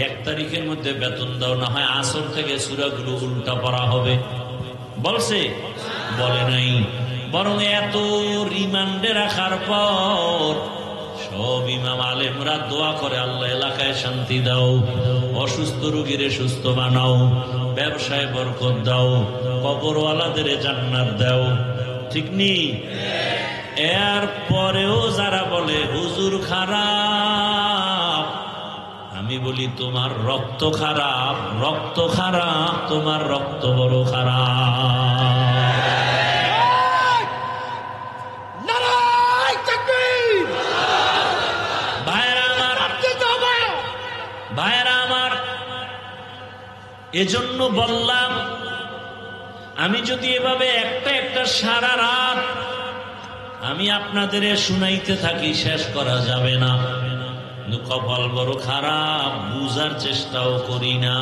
1 তারিখের মধ্যে বেতন দাও, না হয় আসর থেকে সূরাগুলো উল্টা পড়া হবে। বলছে? বলে নাই। বরং এত রিমান্ডে রাখার পর সব ইমাম আলেমরা দোয়া করে, আল্লাহ এলাকায় শান্তি দাও, অসুস্থ রোগীরে সুস্থ বানাও, ব্যবসায় বরকত দাও, কবরওয়ালাদের জান্নাত দাও। ঠিক নেই? এর পরেও যারা বলে হুজুর খারাপ, আমি বলি তোমার রক্ত খারাপ, রক্ত খারাপ, তোমার রক্ত বড় খারাপ। ভাইরা আমার, এজন্য বললাম, আমি যদি এভাবে একটা একটা সারা রাত আমি আপনাদের শুনাইতে থাকি, শেষ করা যাবে না। কিন্তু কপাল বড় খারাপ, বুঝার চেষ্টাও করি না,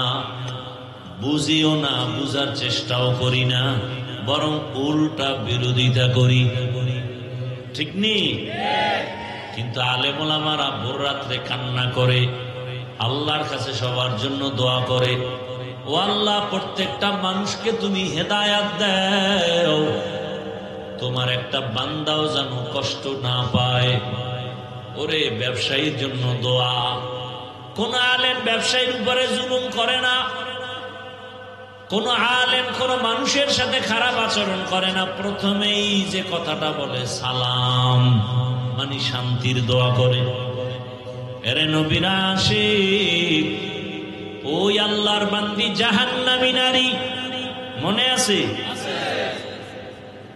বুঝিও না, বুঝার চেষ্টাও করি না, বরং উল্টা বিরোধিতা করি। ঠিক নেই? কিন্তু আলেম ওলামারা ভোর রাত্রে কান্না করে, আল্লাহর কাছে সবার জন্য দোয়া করে, ও আল্লাহ প্রত্যেকটা মানুষকে তুমি হেদায়াত দাও, তোমার একটা বান্দাও যেন কষ্ট না পায়। ওরে ব্যবসায়ীর জন্য দোয়া। কোন আলেম ব্যবসায়ীর উপরে জুলুম করে না, কোন আলেম কোন মানুষের সাথে খারাপ আচরণ করে না। প্রথমেই যে কথাটা বলে সালাম, মানে শান্তির দোয়া করে। এরে নবীরা আশিক, ওই আল্লাহর বান্দি জাহান্নামী নারী মনে আছে?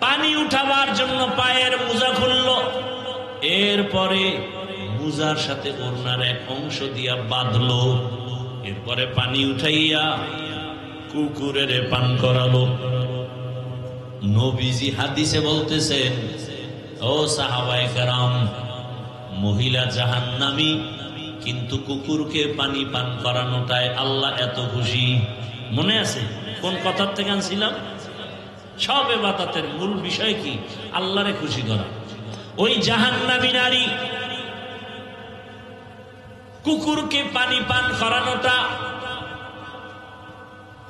পানি উঠাবার জন্য পায়ের মোজা খুলল, এরপরে মোজার সাথে ওড়নার এক অংশ দিয়া বাঁধলো, এরপরে পানি উঠাইয়া কুকুরের পান করালো। নবীজি হাদিসে বলতেছেন, ও সাহাবায়ে কেরাম, মহিলা জাহান্নামী, কিন্তু কুকুরকে পানি পান করানোটায় আল্লাহ এত খুশি। মনে আছে কোন কথার থেকে আনছিলাম? সব ইবাদতের মূল বিষয় কি? আল্লাহরে খুশি করা। ওই জাহান্নামী নারী কুকুরকে পানি পান করানোটা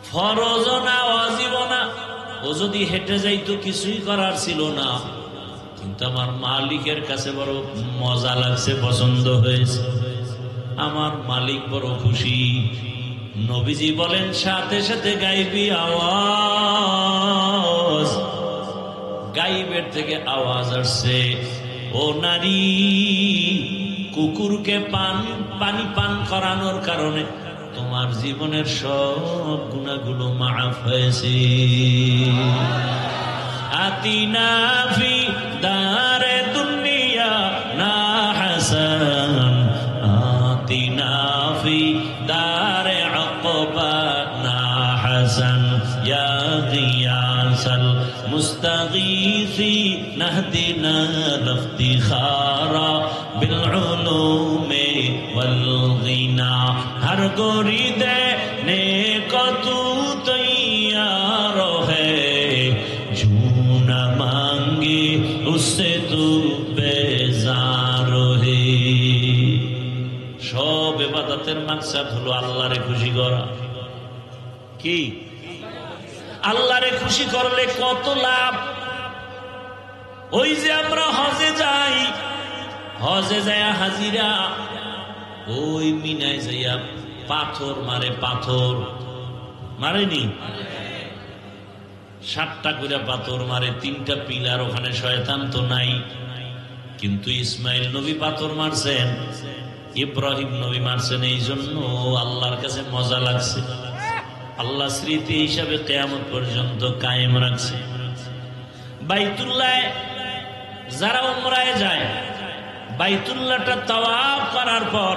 ফরজ না ওয়াজিব না? ও যদি হেঁটে যাইতো কিছুই করার ছিল না, কিন্তু আমার মালিকের কাছে বড় মজা লাগছে, পছন্দ হয়েছে, আমার মালিক বড় খুশি। নবীজি বলেন সাথে সাথে গাইবি আওয়াজ, গাইবের থেকে আওয়াজ আসছে, ও নারী, কুকুরকে পানি পান করানোর কারণে তোমার জীবনের সব গুনাহগুলো মাফ হয়েছে। আতিনা ফি দারে দুনিয়া না হাসান, আতিনা ফি দারে আকবা না হাসান, ইয়া গিয়াসাল মুস্তাগীসি নাহদিনা ইফতিখারা বিল উলুমি ওয়াল গিনা। हर गोरी देने को तू तैयार है, जो न मांगे उससे तू बेजार है। সব ইবাদতের মাকসাদ হলো আল্লাহরে খুশি করা। কি? আল্লাহরে খুশি করলে কত লাভ। ওই যে আমরা হজে যাই, হজে যায় হাজিরা, ওই মিনায় যাইয়া পাথর মারে, পাথর মারেনি? 7টা করে পাথর মারে, 3টা পিলার, ওখানে শয়তান তো নাই। কিন্তু ইসমাইল নবী পাথর মারছেন, ইব্রাহিম নবী মারছেন, এই জন্য আল্লাহর কাছে মজা লাগছে। আল্লাহ স্মৃতি হিসাবে কিয়ামত পর্যন্ত কায়েম রাখছে। বাইতুল্লাহ যারা উমরায় যায়, বাইতুল্লাহটা তাওয়াফ করার পর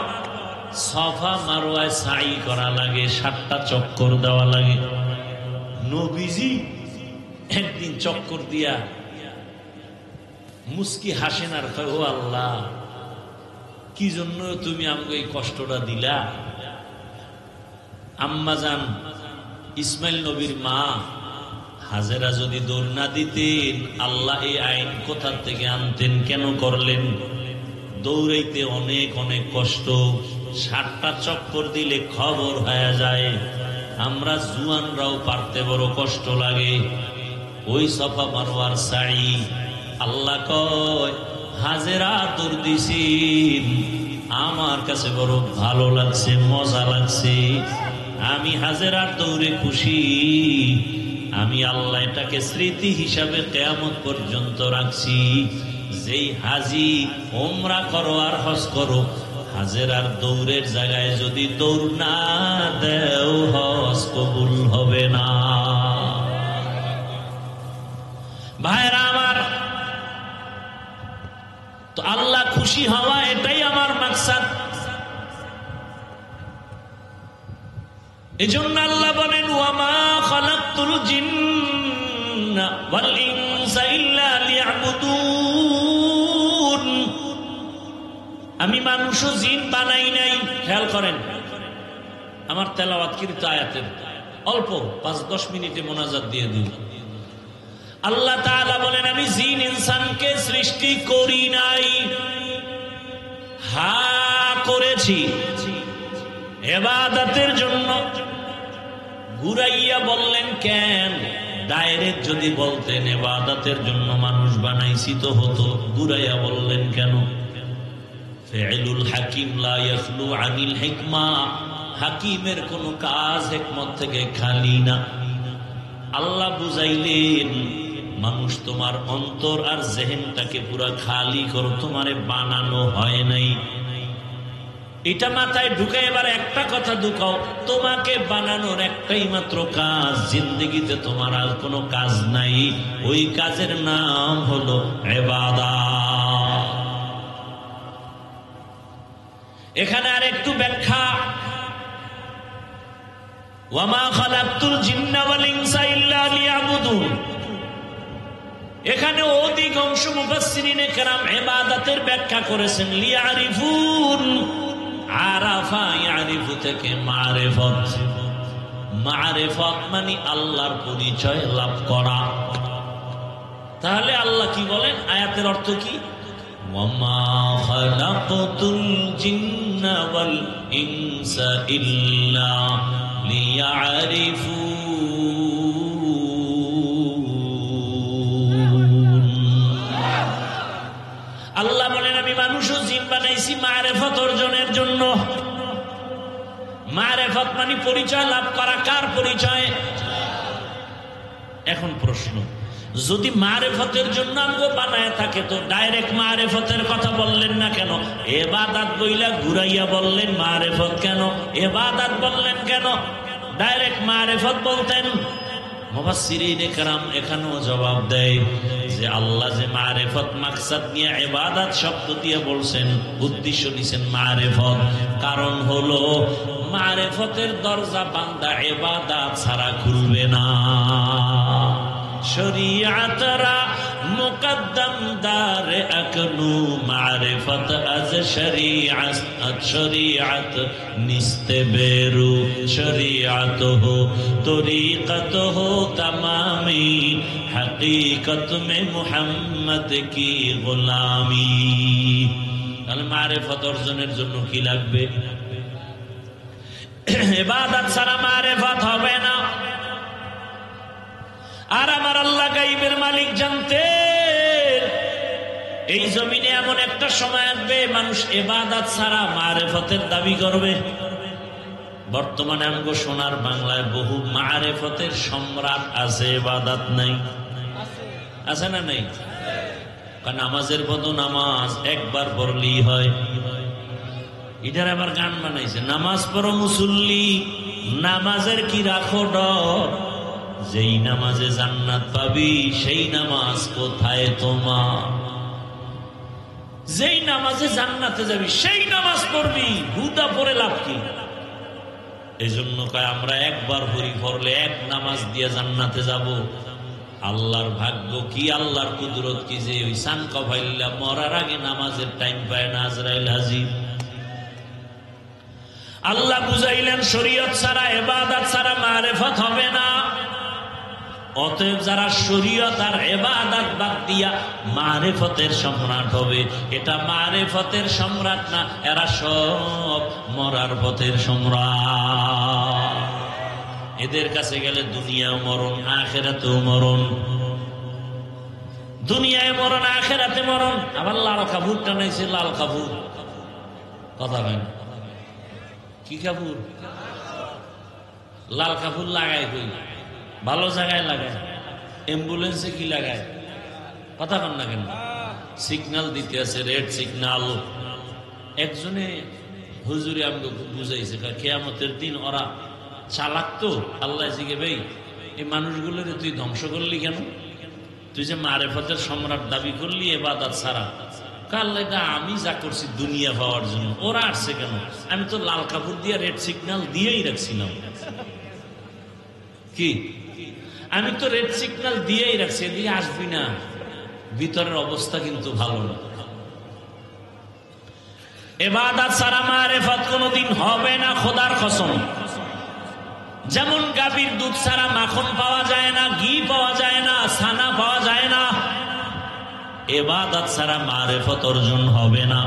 সাফা মারওয়ায় সাই করা লাগে, 7টা চক্কর দেওয়া লাগে। নবীজি একদিন চক্কর দিয়া মুস্কি হাসেন আর কয়, ও আল্লাহ, কি জন্য তুমি আমাকে এই কষ্টটা দিলা? আম্মাজান ইসমাইল নবীর মা হাজেরা যদি দৌড় না দিতেন, আল্লাহ এই আইন কোথা থেকে আনতেন? কেন করলেন? দৌড়াইতে অনেক অনেক কষ্ট, 7টা চক্কর দিলে খবর হয়ে যায়। আমরা জুয়ানরাও পারতে বড় কষ্ট লাগে। ওই সাফা মারওয়ার সাই, আল্লাহ কয় হাজেরা দৌড় দিছেন, আমার কাছে বড় ভালো লাগছে, মজা লাগছে। আমি হাজেরার দৌড়ে খুশি। আমি আল্লাহ এটাকে স্মৃতি হিসাবে কিয়ামত পর্যন্ত রাখছি। যেই হাজি ওমরা করো আর হজ করো, হাজেরার দৌড়ের জায়গায় যদি দৌড় না দেও, হজ কবুল হবে না। ভাইরা আমার, তো আল্লাহ খুশি হওয়া এটাই আমার মাকসাদ। এজন্য আল্লাহ বলেন, ওয়ামা খালাকতুল জিন্না ওয়াল ইনসা ইল্লা লিয়াবুদুন। আমি মানুষ ও জিন বানাই নাই। খেয়াল করেন, আমার তেলাওয়াতকৃত আয়াতের অল্প 5-10 মিনিটে মোনাজাত দিয়ে দিই। আল্লাহ তাআলা বলেন, আমি জিন ইনসানকে সৃষ্টি করি নাই, হ্যাঁ করেছি ইবাদতের জন্য। ঘুরাইয়া বললেন কেন? ডাইরেক্ট যদি বলতেন ইবাদতের জন্য মানুষ বানাইছি তো হতো। ঘুরাইয়া বললেন কেন? ফিউলুল হাকিম লা ইয়াখলু আনিল হিকমা। হাকিমের কোন কাজ হিকমত থেকে খালি না। আল্লাহ বুঝাইলেন, মানুষ তোমার অন্তর আর জেহেনটাকে পুরা খালি করো, তোমারে বানানো হয় নাই। এটা মাথায় ঢুকে এবার একটা কথা ঢুকাও, তোমাকে বানানোর একটাই মাত্র কাজ, জিন্দেগিতে তোমার আর কোনো কাজ নাই। ওই কাজের নাম হলো ইবাদত। এখানে আর একটু ব্যাখ্যা, ওয়ামা খালাকতুল জিন্না ওয়াল ইনসা ইল্লা লিয়াবুদুন। এখানে অধিকাংশ মুফাসসিরিনে কেরাম ইবাদতের ব্যাখ্যা করেছেন লিয়ারিফুন। আরাফা ইয়ারিফু থেকে মারিফত। মারিফত মানে আল্লাহর পরিচয় লাভ করা। তাহলে আল্লাহ কি বলেন? আয়াতের অর্থ কি? ওয়ামা খালাকতুল জিন্না ওয়াল ইনসা ইল্লা লিয়ারিফুন। আল্লাহ বলেন, আমি মানুষ ও জিন বানাইছি মারিফত অর্জনের জন্য। মারিফত মানে পরিচয় লাভ করা। কার পরিচয়? এখন প্রশ্ন, যদি মারিফতের জন্য আমগো বানায় থাকে তো ডাইরেক্ট মারিফতের কথা বললেন না কেন? ইবাদত বইলা ঘুরাইয়া বললেন মারিফত কেন? ইবাদত বললেন কেন? ডাইরেক্ট মারিফত বলতেন। মুফাসসিরিনে কেরাম এখানেও জবাব দেয় যে আল্লাহ যে মারিফত মাকসাদ নিয়ে ইবাদত শব্দ দিয়ে বলছেন, উদ্দেশ্য নিছেন মারিফত। কারণ হলো মারিফতের দরজা বান্দা ইবাদত ছাড়া খুলবে না। শরীয়তরা মুকদ্দম দারে আকনু মারিফত আজ শরীয়ত। শরীয়ত নিস্তে বেরু শরীয়ত হো তরিকত হো তমামি হकीकत में মুহাম্মদ কি গোলামি। তাহলে মারিফত অর্জনের জন্য কি লাগবে? ইবাদত ছাড়া মারিফত হবে না। আর আমার আল্লাহ গায়বের মালিক জানতেন এই জমিনে এমন একটা সময় আসবে মানুষ ইবাদত ছাড়া মারিফতের দাবি করবে। বর্তমানে আমগো সোনার বাংলায় বহু মারেফতের সম্রাট আছে, ইবাদত নাই, আছে না নাই? কারণ নামাজের বদল নামাজ একবার পড়লেই হয়। এটার আবার গান বানাইছে, নামাজ পড়ো মুসল্লি, নামাজের কি রাখো ডর, যেই নামাজে জান্নাত পাবি সেই নামাজ কোথায় তোমার। যেই নামাজে জান্নাতে যাবি সেই নামাজ পড়বি, হুদা পড়ে লাভ কি? এই জন্য কয় আমরা একবার হরি পড়লে এক নামাজ দিয়ে জান্নাতে যাব। আল্লাহর ভাগ্য কি, আল্লাহর কুদরত কি যে ওই সান কভাইল্লা মরার আগে নামাজের টাইম পায় না আজরাইল হাজির। আল্লাহ বুঝাইলেন শরীয়ত ছাড়া, ইবাদত ছাড়া মারিফত হবে না। অতএব যারা শরীয়ত আর ইবাদত বাদ দিয়া মারিফতের সম্রাট হবে, এটা মারিফতের সম্রাট না, এরা সব মরার পথের সম্রাট। এদের কাছে গেলে দুনিয়াও মরণ, আখিরাতেও মরণ। দুনিয়ায় মরণ, আখিরাতে মরণ। আবার লাল কাপড় টানাইছে, লাল কাপড়, কথা হয় কি কাপড়? লাল কাপড় লাগাই কই? ভালো জায়গায় লাগায়। অ্যাম্বুলেন্সে কি লাগায়? কথা কন না কেন? সিগন্যাল দিতে আছে, রেড সিগন্যাল। একজনে হুজুরে আমাকে বুঝাইছে, কিয়ামতের দিন ওরা চালাক তো। আল্লাহ জিগে, ভাই এই মানুষগুলোর তুই ধ্বংস করলি কেন? তুই যে মারিফতের সম্রাট দাবি করলি ইবাদত ছাড়া। আল্লাহ, এটা আমি যা করছি দুনিয়া পাওয়ার জন্য, ওরা আসছে কেন? আমি তো লাল কাপড় দিয়ে রেড সিগন্যাল দিয়েই রাখছিলাম। কি? আমি তো রেড সিগন্যাল দিয়েই রাখছি, এদিকে আসবি না। ভিতরের অবস্থা কিন্তু ভালো না। ইবাদত ছাড়া মারিফত কোনোদিন হবে না, খোদার কসম। যেমন গাভীর দুধ ছাড়া মাখন পাওয়া যায় না, ঘি পাওয়া যায় না, ছানা পাওয়া যায় না, ইবাদত ছাড়া মারিফত অর্জন হবে না।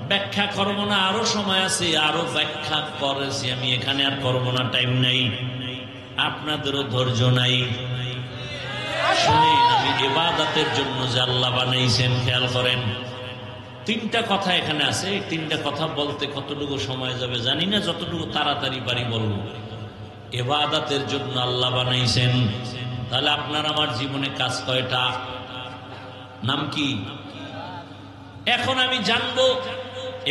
ব্যাখ্যা করব না, আরো সময় আছে, আরো ব্যাখ্যা করেছি আমি, এখানে আর করব না, টাইম নাই, আপনাদেরও ধৈর্য নাই। শুনেন, আমি ইবাদতের জন্য যে আল্লাহ বানাইছেন, খেয়াল করেন। তিনটা কথা এখানে আছে, এই তিনটা কথা বলতে কতটুকু সময় যাবে জানি না, যতটুকু তাড়াতাড়ি পারি বলবো। ইবাদতের জন্য আল্লাহ বানাইছেন, তাহলে আপনার আমার জীবনে কাজ কয়টা? নাম কি? এখন আমি জানবো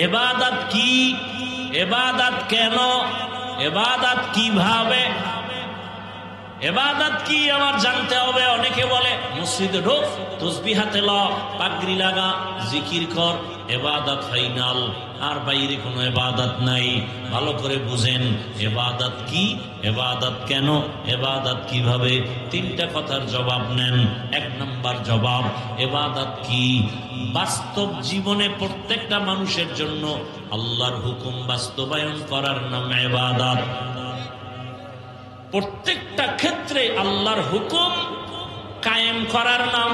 ইবাদত কি, ইবাদত কেন, ইবাদত কিভাবে, ইবাদত কি আমার জানতে হবে। অনেকে বলে মসজিদে ঢোক, তাসবিহ হাতে ল, পাগড়ি লাগা, জিকির কর, ইবাদত ফাইনাল, আর বাইরে কোনো ইবাদত নাই। ভালো করে বুঝেন ইবাদত কি, ইবাদত কেন, ইবাদত কিভাবে। তিনটা কথার জবাব নেন। এক নম্বর জবাব, ইবাদত কি? বাস্তব জীবনে প্রত্যেকটা মানুষের জন্য আল্লাহর হুকুম বাস্তবায়ন করার নাম ইবাদত। প্রত্যেকটা ক্ষেত্রে আল্লাহর হুকুম কায়েম করার নাম।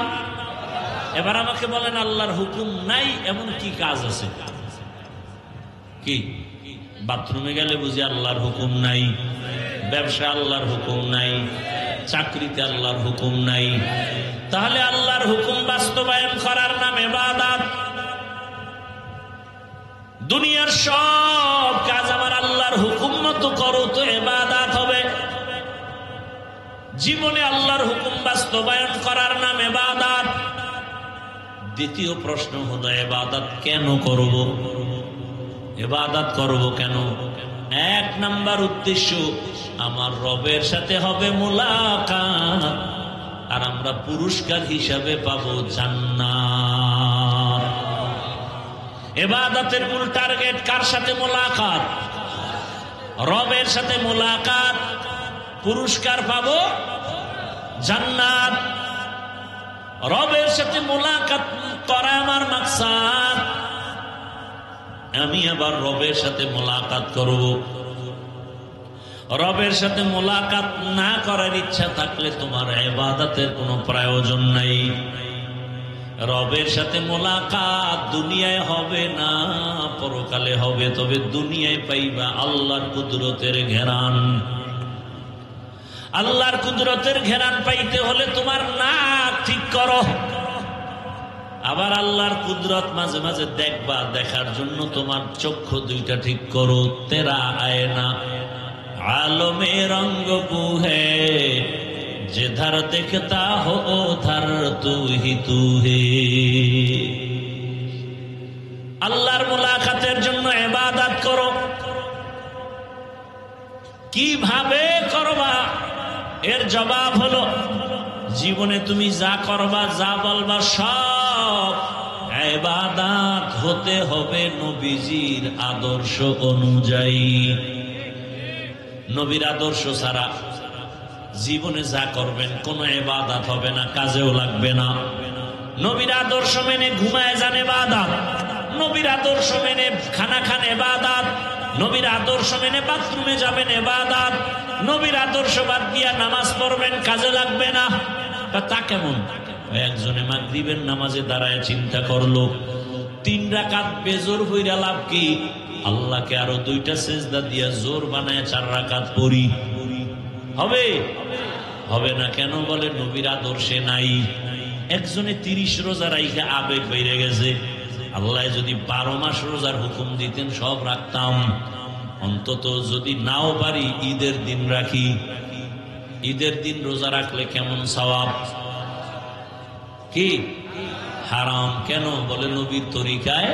এবার আমাকে বলেন, আল্লাহর হুকুম নাই এমন কি কাজ আছে? কি? বাথরুমে গেলে বুঝি আল্লাহর হুকুম নাই, ব্যবসা আল্লাহর হুকুম নাই, চাকরিতে আল্লাহর হুকুম নাই। তাহলে আল্লাহর হুকুম বাস্তবায়ন করার নাম ইবাদত। দুনিয়ার সব কাজ আমার আল্লাহর হুকুম মতো করো তো ইবাদত হবে। জীবনে আল্লাহর হুকুম বাস্তবায়ন করার নাম ইবাদত। দ্বিতীয় প্রশ্ন হলো, ইবাদত কেন করব? ইবাদত করব কেন? এক নাম্বার উদ্দেশ্য, আমার রবের সাথে হবে মুলাকাত, আর আমরা পুরস্কার হিসাবে পাবো জান্নাত। ইবাদতের মূল টার্গেট কার সাথে? মুলাকাত, রবের সাথে মুলাকাত, পুরস্কার পাবো জান্নাত। রবের সাথে মুলাকাত করা আমার মাকসাদ। আমি আবার রবের সাথে মুলাকাত করব। রবের সাথে মুলাকাত না করার ইচ্ছা থাকলে তোমার ইবাদতের কোনো প্রয়োজন নাই। রবের সাথে মুলাকাত দুনিয়ায় হবে না, পরকালে হবে। তবে দুনিয়ায় পাইবা আল্লাহর কুদরতের ঘেরান। আল্লাহর কুদরতের ঘেরান পাইতে হলে তোমার নাক ঠিক করো। আবার আল্লাহর কুদরত মাঝে মাঝে দেখবা, দেখার জন্য তোমার চক্ষু দুইটা ঠিক করো। তেরা আয়না আলমে রঙ্গ বুহে, যেধার দেখতা হো ধার তু হি তু হে। আল্লাহর মুলাকাতের জন্য ইবাদত করো। কিভাবে করবা? এর জবাব হলো, জীবনে তুমি যা করবা, যা বলবা, সব ইবাদত হতে হবে নবীজির আদর্শ অনুযায়ী। নবীর আদর্শ ছাড়া জীবনে যা করবেন কোনো ইবাদত হবে না, কাজেও লাগবে না। নবীর আদর্শ মেনে ঘুমায় যান ইবাদত, নবীর আদর্শ মেনে খানা খান ইবাদত, নবীর আদর্শ মেনে বাথরুমে যাবেন ইবাদত, নবীর আদর্শ বাদ দিয়া নামাজ পড়বেন, কাজে লাগবে না। তা কেমন? একজনে মাগরিবের নামাজে দাঁড়ায় চিন্তা করলো, 3 রাকাত বেজোর হইরা লাভ কি? আল্লাহকে আরো 2টা সেজদা দিয়া জোর বানায় 4 রাকাত পড়ি। হবে? হবে না। কেন? বলে নবীর আদর্শে নাই। একজনে 30 রোজা রাইখা আবেগ বেড়ে গেছে। আল্লাহ যদি 12 মাস রোজার হুকুম দিতেন সব রাখতাম। অন্তত যদি নাও পারি ঈদের দিন রাখি। ঈদের দিন রোজা রাখলে কেমন সওয়াব? কি হারাম? কেন? বলে নবীর তরিকায়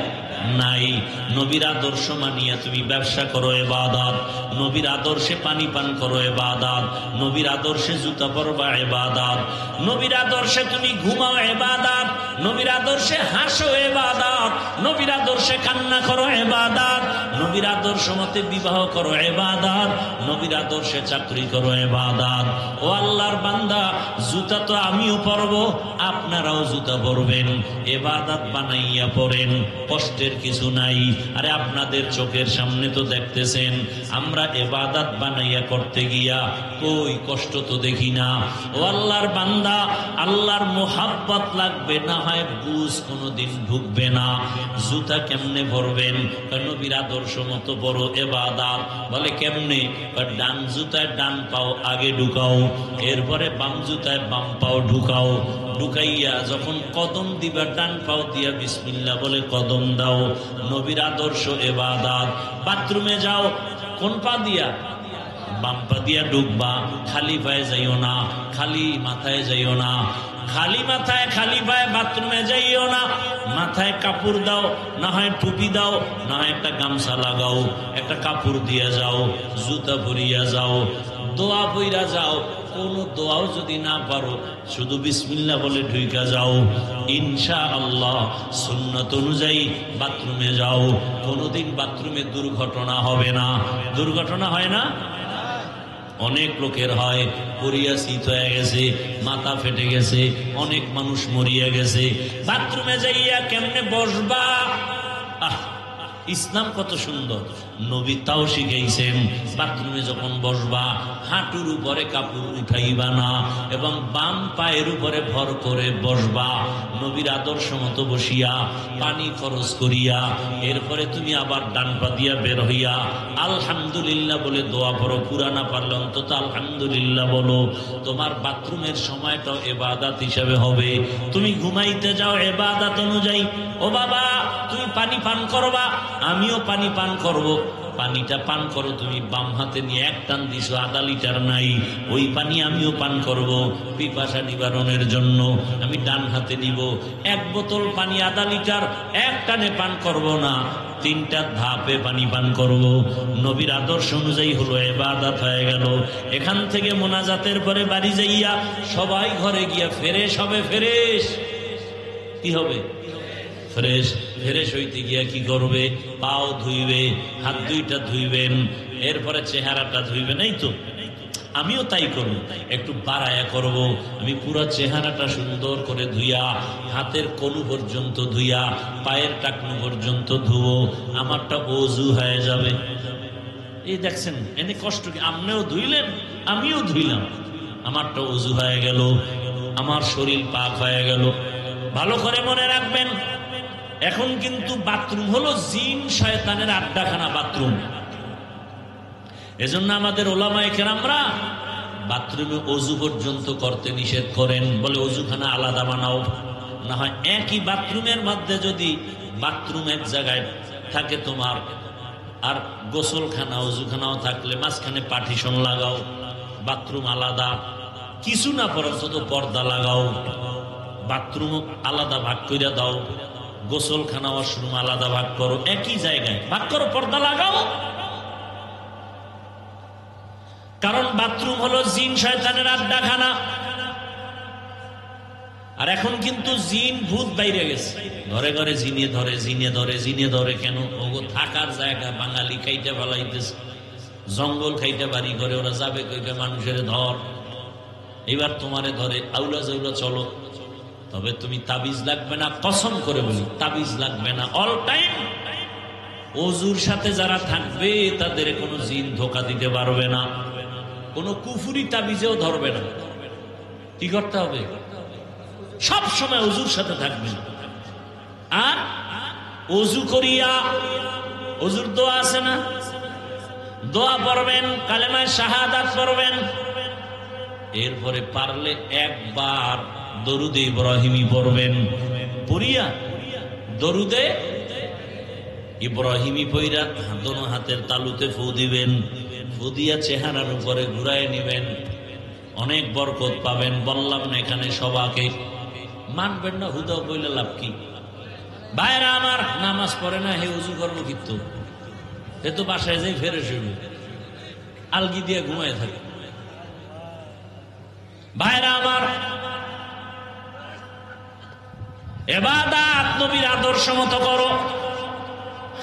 নাই। নবীর আদর্শ মানিয়া তুমি ব্যবসা করো ইবাদত, নবীর আদর্শে পানি পান করো ইবাদত, নবীর আদর্শে জুতা পরবা ইবাদত, নবীর আদর্শে তুমি ঘুমাও ইবাদত, নবীর আদর্শে হাসো ইবাদত, নবীর আদর্শে কান্না করো ইবাদত, নবীর আদর্শ মতে বিবাহ করো ইবাদত, নবীর আদর্শে চাকরি করো ইবাদত। ও আল্লাহর বান্দা, জুতা তো আমিও পরবো, আপনারাও জুতা পরবেন, ইবাদত বানাইয়া পড়েন, কষ্টের কিছু নাই। আরে আপনাদের চোখের সামনে তো দেখতেছেন আমরা ইবাদত বানাইয়া করতে গিয়া কই কষ্ট তো দেখি না। ও আল্লাহর বান্দা, আল্লাহর মোহাব্বত লাগবে, না হয় বুঝ কোনোদিন ঢুকবে না। জুতা কেমনে পরবেন? নবীর আদর্শ মতো বড় ইবাদত। বলে কেমনে? ডান জুতায় ডান পাও আগে ঢুকাও, এরপরে বাম জুতায় বাম পাও ঢুকাও, ঢুকাইয়া যখন কদম দিবা ডান পাও দিয়া বিসমিল্লাহ বলে কদম দাও। নবীর আদর্শ ইবাদত। বাথরুমে যাও, কোন পা দিয়া? বাম পা দিয়া ঢুকবা। খালি পায়ে যাইও না, খালি মাথায় যাইও না, খালি মাথায় খালি পায়ে বাথরুমে যাইও না। মাথায় কাপড় দাও, না হয় টুপি দাও, না হয় একটা গামছা লাগাও, একটা কাপড় দিয়া যাও, জুতা পরিয়া যাও, দোয়া পইরা যাও। কোন দোয়াও যদি না পারো, শুধু বিসমিল্লাহ বলে ঢুইকা যাও। ইনশাআল্লাহ সুন্নাত অনুযায়ী বাথরুমে যাও, কোনোদিন বাথরুমে দুর্ঘটনা হবে না। দুর্ঘটনা হয় না? অনেক লোকের হয়, পড়িয়া শীত হয়ে গেছে, মাথা ফেটে গেছে, অনেক মানুষ মরিয়া গেছে। বাথরুমে যাইয়া কেমনে বসবা? ইসলাম কত সুন্দর, নবী তাও শিখাইছেন। বাথরুমে যখন বসবা, হাঁটুর উপরে কাপড় উঠাইবা না এবং বাম পায়ের উপরে ভর করে বসবা। নবীর আদর্শ মতো বসিয়া পানি খরচ করিয়া এরপরে তুমি আবার ডান পা দিয়া বের হইয়া আলহামদুলিল্লাহ বলে দোয়া পড়ো। পুরা না পারলে অন্তত আলহামদুলিল্লাহ বলো। তোমার বাথরুমের সময়টাও ইবাদত হিসাবে হবে। তুমি ঘুমাইতে যাও ইবাদত অনুযায়ী। ও বাবা, তুমি পানি পান করবা, আমিও পানি পান করব। পানিটা পান করো তুমি বাম হাতে নিয়ে, 1 টান দিছো, আধা লিটার নাই, ওই পানি আমিও পান করব। পিপাসা নিবারণের জন্য আমি ডান হাতে নিব। 1 বোতল পানি আধা লিটার 1 টানে পান করব না, 3টা ধাপে পানি পান করব। নবীর আদর্শ অনুযায়ী হলো ইবাদত হয়ে গেল। এখান থেকে মোনাজাতের পরে বাড়ি যাইয়া সবাই ঘরে গিয়া ফ্রেশ হবে। ফ্রেশ কি হবে? ফ্রেশ। ফ্রেশ হইতে গিয়া কি করবে? পাও ধুইবে, হাত 2টা ধুইবেন, এরপরে চেহারাটা ধুইবেন। এই তো আমিও তাই করব, একটু বাড়ায়া করব। আমি পুরো চেহারাটা সুন্দর করে ধুইয়া, হাতের কলু পর্যন্ত ধুইয়া, পায়ের টাকনু পর্যন্ত ধুবো, আমারটা ওযু হয়ে যাবে। এই দেখছেন এনে কষ্ট কি? আপনিও ধুইলেন, আমিও ধুইলাম, আমারটা ওযু হয়ে গেল, আমার শরীর পাক হয়ে গেল। ভালো করে মনে রাখবেন, এখন কিন্তু বাথরুম হলো জিন শয়তানের আড্ডাখানা বাথরুম। এজন্য আমাদের ওলামায়ে কেরামরা বাথরুমে ওযু পর্যন্ত করতে নিষেধ করেন। বলে ওযুখানা আলাদা বানাও, না হয় একই বাথরুমের মধ্যে যদি বাথরুম এক জায়গায় থাকে তোমার, আর গোসলখানা ওযুখানাও থাকলে মাঝখানে পার্টিশন লাগাও, বাথরুম আলাদা, কিছু না পর্যন্ত পর্দা লাগাও, বাথরুম আলাদা ভাগ করে দাও, গোসলখানা ওয়াশরুম আলাদা ভাগ করো, একই জায়গায় ভাগ করো, পর্দা লাগাও। কারণ বাথরুম হলো জিন শয়তানের আড্ডাখানা। আর এখন কিন্তু জিন ভূত বাইরে গেছে, ঘরে ঘরে জিনে ধরে, জিনে ধরে, জিনে ধরে। কেন? ওগো থাকার জায়গা বাঙালি খাইতে ফেলাইতেছে, জঙ্গল খাইতে বাড়ি করে, ওরা যাবে কইকে মানুষের ধর। এবার তোমারে ধরে, আউলা জাউলা চলো, তবে তুমি তাবিজ লাগবে না, কসম করে বলি তাবিজ লাগবে না। অল টাইম ওযুর সাথে যারা থাকবে তাদের কোনো জিন ধোকা দিতে পারবে না, কোনো কুফুরি তাবিজেও ধরবে না। কি করতে হবে? সব সময় ওযুর সাথে থাকবেন। আর ওযু করিয়া, ওযুর দোয়া আছে না, দোয়া পড়বেন, কালেমায়ে শাহাদাত পড়বেন। এরপরে পারলে একবার দরুদে ইব্রাহিমি পড়বেন, পড়িয়া দরুদে ইব্রাহিমি পইরা দোনো হাতের তালুতে ফু দিবেন, ফু দিয়া চেহারার উপরে ঘুরায় নিবেন, অনেক বরকত পাবেন। বললাম না এখানে সবাকে, মানবেন না হুদাও বইলে লাভ কি? ভাইরা আমার, নামাজ পড়ে না, হে ওযু করবো কিন্তু, এ তো বাসায় যাই ফেরে শুরু আলগি দিয়ে ঘুমায় থাকে। ভাইরা আমার, ইবাদত নবীর আদর্শ মতো করো,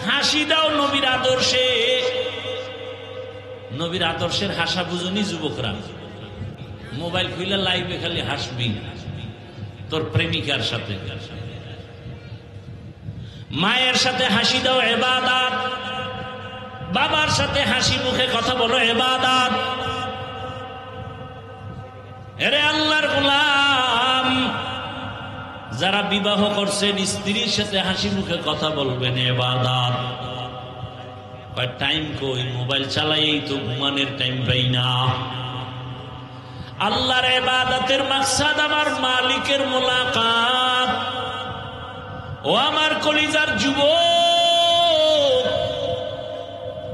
হাসি দাও নবীর আদর্শে। নবীর আদর্শের হাসা বুঝুনি যুবকরা? মোবাইল খুলে লাইভে খালি হাসবি তোর প্রেমিকার সাথে, মায়ের সাথে হাসি দাও ইবাদত, বাবার সাথে হাসি মুখে কথা বলো ইবাদত। এরে আল্লাহর গোলাম, যারা বিবাহ করছেন স্ত্রীর সাথে হাসি মুখে কথা বলবেন ইবাদত। টাইম কই? মোবাইল চালাইই তো ঘুমানোর টাইম পাই না। আল্লাহর ইবাদতের মাকসাদ আমার মালিকের মুলাকাত। ও আমার কলিজার যুবক,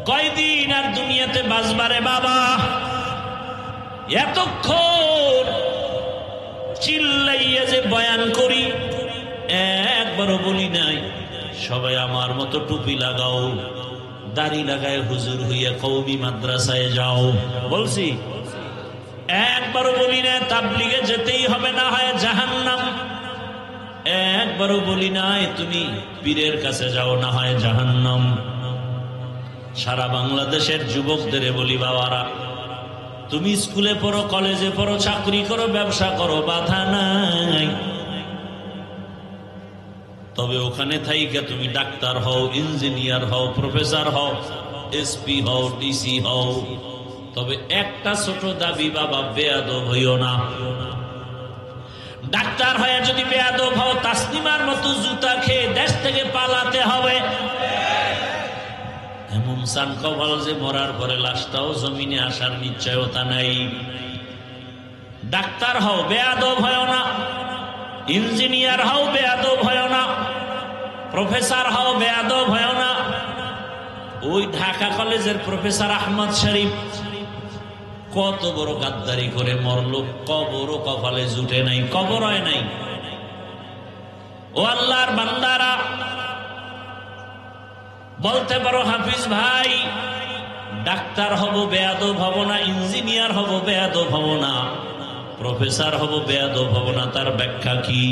কয়দিন আর দুনিয়াতে বাঁচবারে বাবা? এতক্ষণ চিল্লাইয়া যে বয়ান করি, একবারও বলি নাই সবাই আমার মতো টুপি লাগাও, দাড়ি লাগায় হুজুর হইয়া কওমি মাদ্রাসায় যাও, বলছি? একবারও বলি না তাবলিগে যেতেই হবে, না হয় জাহান্নাম। একবারও বলি নাই তুমি পীরের কাছে যাও, না হয় জাহান্নাম। সারা বাংলাদেশের যুবকদের বলি, বাবারা তুমি স্কুলে পড়ো, কলেজে পড়ো, চাকরি করো, ব্যবসা করো, বাধা নাই। তবে ওখানে থাইকা তুমি ডাক্তার হও, ইঞ্জিনিয়ার হও, প্রফেসর হও, এসপি হও, ডিসি হও, তবে একটা ছোট দাবি, বাবা বেয়াদব হইও না। ডাক্তার হয়ে যদি বেয়াদব হও, তাসলিমার মতো জুতা খেয়ে দেশ থেকে পালাতে হবে। এমন সান কপাল যে মরার পরে লাশটাও জমিনে আসার নিশ্চয়তা নাই। ডাক্তার হও, বেয়াদব হয় না। ইঞ্জিনিয়ার হও, বেয়াদব হয় না। প্রফেসর হও, বেয়াদব হয় না। ওই ঢাকা কলেজের প্রফেসর আহমদ শরীফ কত বড় গাদ্দারি করে মরলো, কবরও কপালে জুটে নাই, কবর হয় নাই। ও আল্লাহর বান্দারা, বলতে পারো হাফিজ ভাই ডাক্তার হব বেয়াদব হব না, ইঞ্জিনিয়ার হব বেয়াদব হব না, প্রফেসর হব বেয়াদব হব না। তার ব্যাখ্যা কি?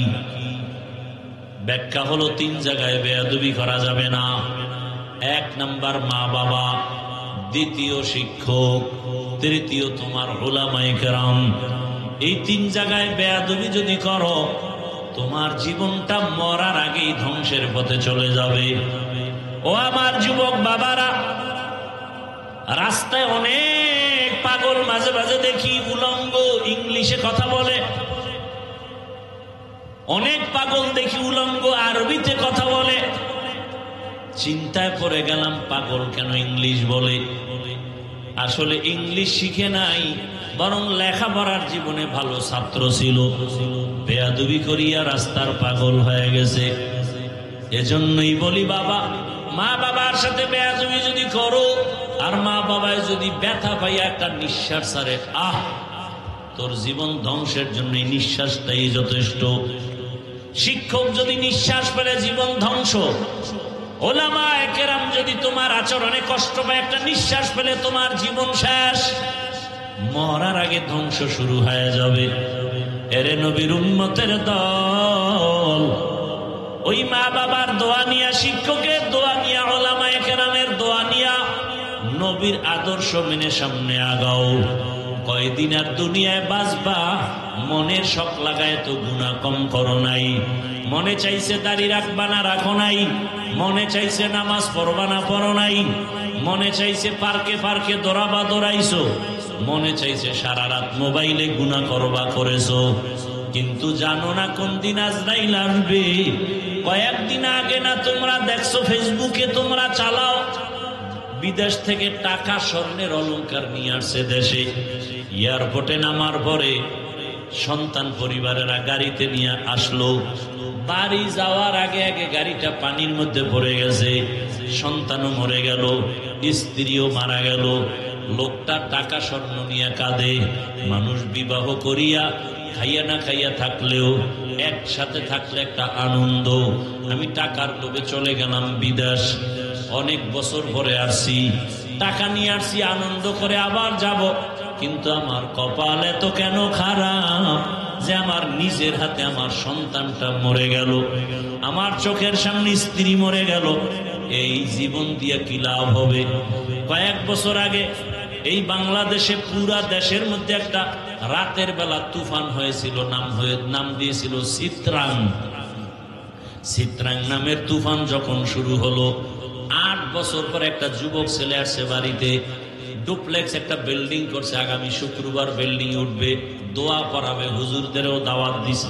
ব্যাখ্যা হলো 3 জায়গায় বেয়াদবি করা যাবে না। 1 নাম্বার মা বাবা, দ্বিতীয় শিক্ষক, তৃতীয় তোমার উলামায়ে কেরাম। এই 3 জায়গায় বেয়াদবি যদি করো, তোমার জীবনটা মরার আগেই ধ্বংসের পথে চলে যাবে। ও আমার যুবক বাবারা, রাস্তায় অনেক পাগল মাঝে মাঝে দেখি উলঙ্গ ইংলিশে কথা বলে, অনেক পাগল দেখি উলঙ্গ আরবিতে কথা বলে। চিন্তায় পড়ে গেলাম, পাগল কেন ইংলিশ বলে? আসলে ইংলিশ শিখে নাই, বরং লেখাপড়ার জীবনে ভালো ছাত্র ছিল, বেয়াদবি করিয়া রাস্তার পাগল হয়ে গেছে। এজন্যই বলি বাবা, মা বাবার সাথে বেয়াদবি যদি করো আর মা বাবায় যদি ব্যথা পাইয়া একটা নিঃশ্বাস ছাড়ে, তোর জীবন ধ্বংসের জন্য এই নিঃশ্বাসটাই যথেষ্ট। শিক্ষক যদি নিঃশ্বাস পেলে জীবন ধ্বংস, ওলামায়ে কেরাম যদি তোমার আচরণে কষ্ট পায় একটা নিঃশ্বাস পেলে তোমার জীবন শেষ, মরার আগে ধ্বংস শুরু হয়ে যাবে। এরে নবীর উম্মতের দল, ওই মা বাবার দোয়া নিয়া, শিক্ষকের দোয়া নিয়া, ওলামায়ে কেরামের দোয়া নিয়া নবীর আদর্শ মেনে সামনে আগাও। কয়দিন আর দুনিয়ায় বাঁচবা, মনের শখ লাগায় তো গুনাহ কম করো নাই। মনে চাইছে দাড়ি রাখবা না রাখো নাই, মনে চাইছে নামাজ পড়বা না পড়ো নাই, মনে চাইছে পার্কে পার্কে দৌড়াবা দৌড়াইছো, মনে চাইছে সারা রাত মোবাইলে গুনাহ করবা করেছো। কিন্তু জানো না কোন দিন আজরাইল আসবে। কয়েকদিন আগে না তোমরা দেখছো ফেসবুকে তোমরা চালাও, বিদেশ থেকে টাকা স্বর্ণের অলংকার নিয়ে আসছে দেশে। এয়ারপোর্টে নামার পরে সন্তান পরিবারেরা গাড়িতে নিয়ে আসলো, বাড়ি যাওয়ার আগে আগে গাড়িটা পানির মধ্যে পড়ে গেছে, সন্তানও মরে গেল, স্ত্রীও মারা গেল। লোকটা টাকা স্বর্ণ নিয়ে কাঁদে। মানুষ বিবাহ করিয়া খাইয়া না খাইয়া থাকলেও একসাথে থাকলে একটা আনন্দ। আমি টাকার লোভে চলে গেলাম বিদেশ, অনেক বছর পরে আসছি, টাকা নিয়ে আসছি আনন্দ করে আবার যাব, কিন্তু আমার কপাল এত কেন খারাপ যে আমার নিজের হাতে আমার সন্তানটা মরে গেল, আমার চোখের সামনে স্ত্রী মরে গেল। এই জীবন দিয়ে কি লাভ হবে? কয়েক বছর আগে এই বাংলাদেশে পুরা দেশের মধ্যে একটা রাতের বেলা তুফান হয়েছিল, নাম দিয়েছিল চিত্রাং। চিত্রাং নামের তুফান যখন শুরু হলো, 8 বছর পর একটা যুবক ছেলে আসছে বাড়িতে, ডুপ্লেক্স একটা বিল্ডিং করছে, আগামী শুক্রবার বিল্ডিং উঠবে, দোয়া করাবে, হুজুরদেরও দাওয়াত দিছে।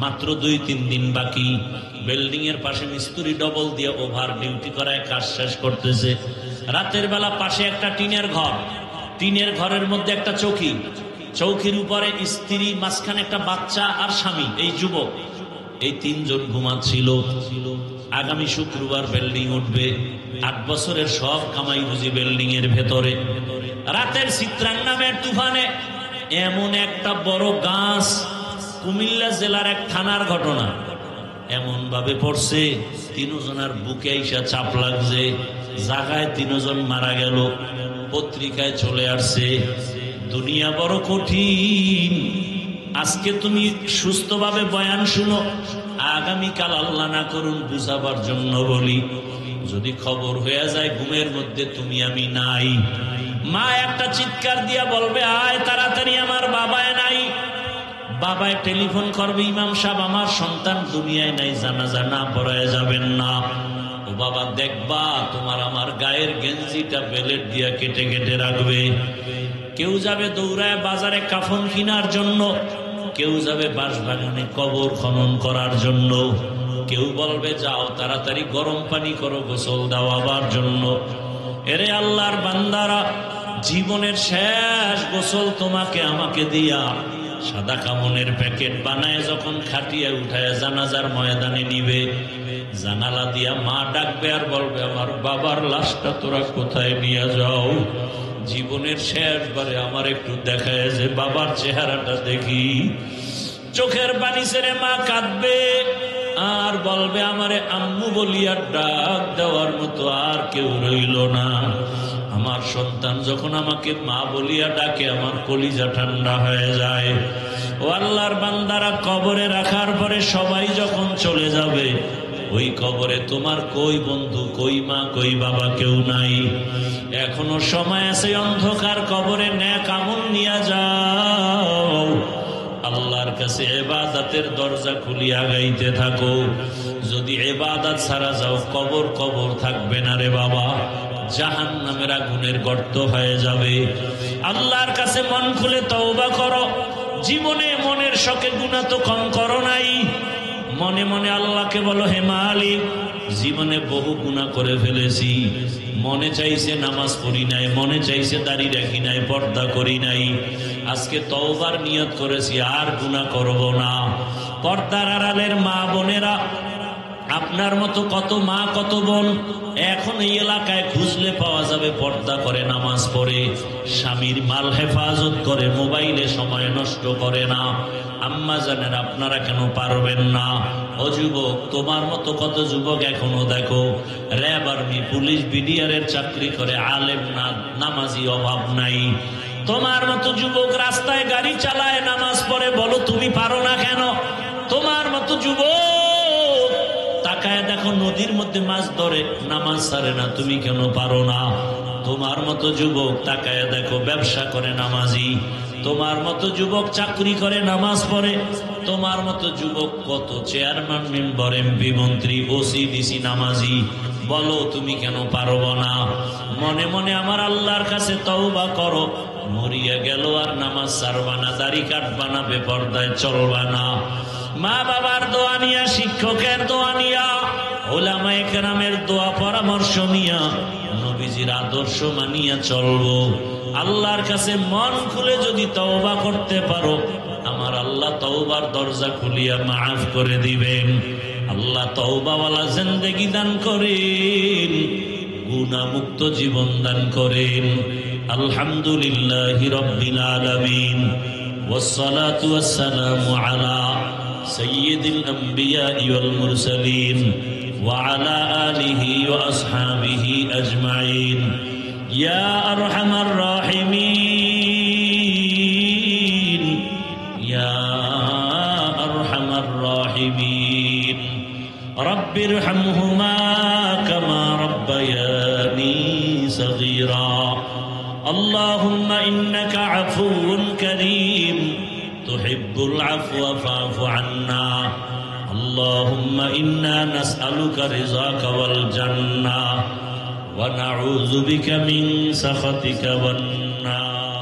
মাত্র 2-3 দিন বাকি। বিল্ডিং এর পাশে মিস্ত্রি ডবল দিয়ে ওভার ডিউটি করায় কাজ শেষ করতেছে। রাতের বেলা পাশে একটা টিনের ঘর, টিনের ঘরের মধ্যে একটা চৌকি, চৌকির উপরে স্ত্রী, মাঝখানে একটা বাচ্চা আর স্বামী, এই যুবক, এই 3 জন ঘুমাচ্ছিল। আগামী শুক্রবার বিল্ডিং উঠবে, 8 বছরের সব কামাই বুঝি বিল্ডিং এর ভেতরে। রাতের চিত্রাং নামের তুফানে এমন একটা বড় গাছ, কুমিল্লা জেলার এক থানার ঘটনা, এমন ভাবে পড়ছে 3 জনের বুকে আইসা চাপ লাগছে, জায়গায় 3 জন মারা গেল। পত্রিকায় চলে আসছে। দুনিয়া বড় কঠিন। আজকে তুমি সুস্থভাবে বয়ান শুনো, আগামীকাল আল্লাহ না করুন বুঝাবার জন্য বলি, যদি খবর হয়ে যায় ঘুমের মধ্যে তুমি আমি নাই, মা একটা চিৎকার দিয়া বলবে, আয় তাড়াতাড়ি, আমার বাবায় নাই। বাবায় টেলিফোন করবে, ইমাম সাহেব আমার সন্তান দুনিয়ায় নাই, জানাজা না পড়ায় যাবেন না। ও বাবা, দেখবা তোমার আমার গায়ের গেঞ্জিটা বেলেট দিয়া কেটে কেটে রাখবে। কেউ যাবে দৌড়ায় বাজারে কাফন কেনার জন্য, কেউ যাবে বাঁশবাগানে কবর খনন করার জন্য, কেউ বলবে যাও তাড়াতাড়ি গরম পানি করো গোসল দেওয়াবার জন্য। এরে আল্লাহর বান্দারা, জীবনের শেষ গোসল তোমাকে আমাকে দিয়া সাদা কামনের প্যাকেট বানায় যখন খাটিয়ে উঠায় জানাজার ময়দানে নিবে, জানালা দিয়া মা ডাকবে আর বলবে, আমার বাবার লাশটা তোরা কোথায় নিয়ে যাও? জীবনের শেষবারে আমার একটু দেখায় যে বাবার চেহারাটা দেখি। চোখের পানি ছেড়ে মা কাঁদবে আর বলবে, আমারে আম্মু বলিয়া ডাক দেওয়ার মতো আর কেউ রইল না। আমার সন্তান যখন আমাকে মা বলিয়া ডাকে, আমার কলিজা ঠান্ডা হয়ে যায়। ও আল্লাহর বান্দারা, কবরে রাখার পরে সবাই যখন চলে যাবে, ওই কবরে তোমার কই বন্ধু, কই মা, কই বাবা কেউ নাই। এখনো সময় আছে, অন্ধকার কবরে নেক আমল নিয়ে যাও, আল্লাহর কাছে ইবাদতের দরজা খুলিয়া গাইতে থাকো। যদি ইবাদত ছাড়া যাও, কবর কবর থাকবে না রে বাবা, জাহান্নামের আগুনের গর্ত হয়ে যাবে। আল্লাহর কাছে মন খুলে তওবা করো। জীবনে মনের শখে গুনাহ তো কম করো নাই। মনে মনে আল্লাহকে বলো, হে মালিক, জীবনে বহু গুনাহ করে ফেলেছি, মনে চাইছে নামাজ পড়ি নাই, মনে চাইছে দাড়ি রাখি নাই, পর্দা করি নাই। আজকে তওবার নিয়ত করেছি আর গুনাহ করব না। পর্দার আড়ালের মা বোনেরা, আপনার মতো কত মা কত বোন এখন এই এলাকায় খুঁজলে পাওয়া যাবে, পর্দা করে নামাজ পড়ে, স্বামীর মাল হেফাজত করে, মোবাইলে সময় নষ্ট করে না। আম্মা জানেন আপনারা কেন পারবেন না? ও যুবক, তোমার মতো কত যুবক এখনো দেখো র্যাব, আর্মি, পুলিশ, বিডিআরের চাকরি করে, আলেম না, নামাজি অভাব নাই। তোমার মতো যুবক রাস্তায় গাড়ি চালায়, নামাজ পড়ে, বলো তুমি পারো না কেন? তোমার মতো যুবক তাকায় দেখো নদীর মধ্যে মাছ ধরে, নামাজ ছাড়ে না, তুমি কেন পারো না? তোমার মতো যুবক তাকায় দেখো ব্যবসা করে, নামাজি। তোমার মতো যুবক চাকরি করে, নামাজ পড়ে। তোমার মতো যুবক কত চেয়ারম্যান, মেম্বার, এমপি, মন্ত্রী, ওসি, ডিসি, নামাজি, বলো তুমি কেন পারবো না? মনে মনে আমার আল্লাহর কাছে তওবা করো, মরিয়া গেল আর নামাজ ছাড়বা না, দাড়ি কাটবা না, বেপরদায় চলবা না। মা বাবার দোয়া নিয়া, শিক্ষকের দোয়া নিয়া, ওলামায়ে কেরামের দোয়া পরামর্শ নিয়া, নবীজির আদর্শ মানিয়া চলবো। আল্লাহর কাছে মন খুলে যদি তওবা করতে পারো, আমার আল্লাহ তওবার দরজা খুলিয়া মাফ করে দিবেন। আল্লাহ তওবাওয়ালা জিন্দেগি দান করেন, গুনাহমুক্ত জীবন দান করেন। আলহামদুলিল্লাহি রাব্বিল আলামিন, ওয়াসসালাতু ওয়াসসালামু আলা সাইয়্যিদিল আমবিয়া ওয়াল মুরসালিন ওয়া আলা আলিহি ওয়া আসহাবিহি আজমাইন। ইয়া আরহামার রাহিমিন, ইয়া আরহামার রাহিমিন, রাব্বিরহামহুমা কামা রাব্বায়ানি সগীরা। আল্লাহুম্মা ইন্নাকা আফুউন কারীম তুহিব্বুল আফওয়া ফা'ফু আন্না। আল্লাহুম্মা ইন্না নাসআলুকা রিযাকা ওয়াল জান্নাহ ওয়া নাউযু বিকা মিন সাখাতিকা ওয়ান নার।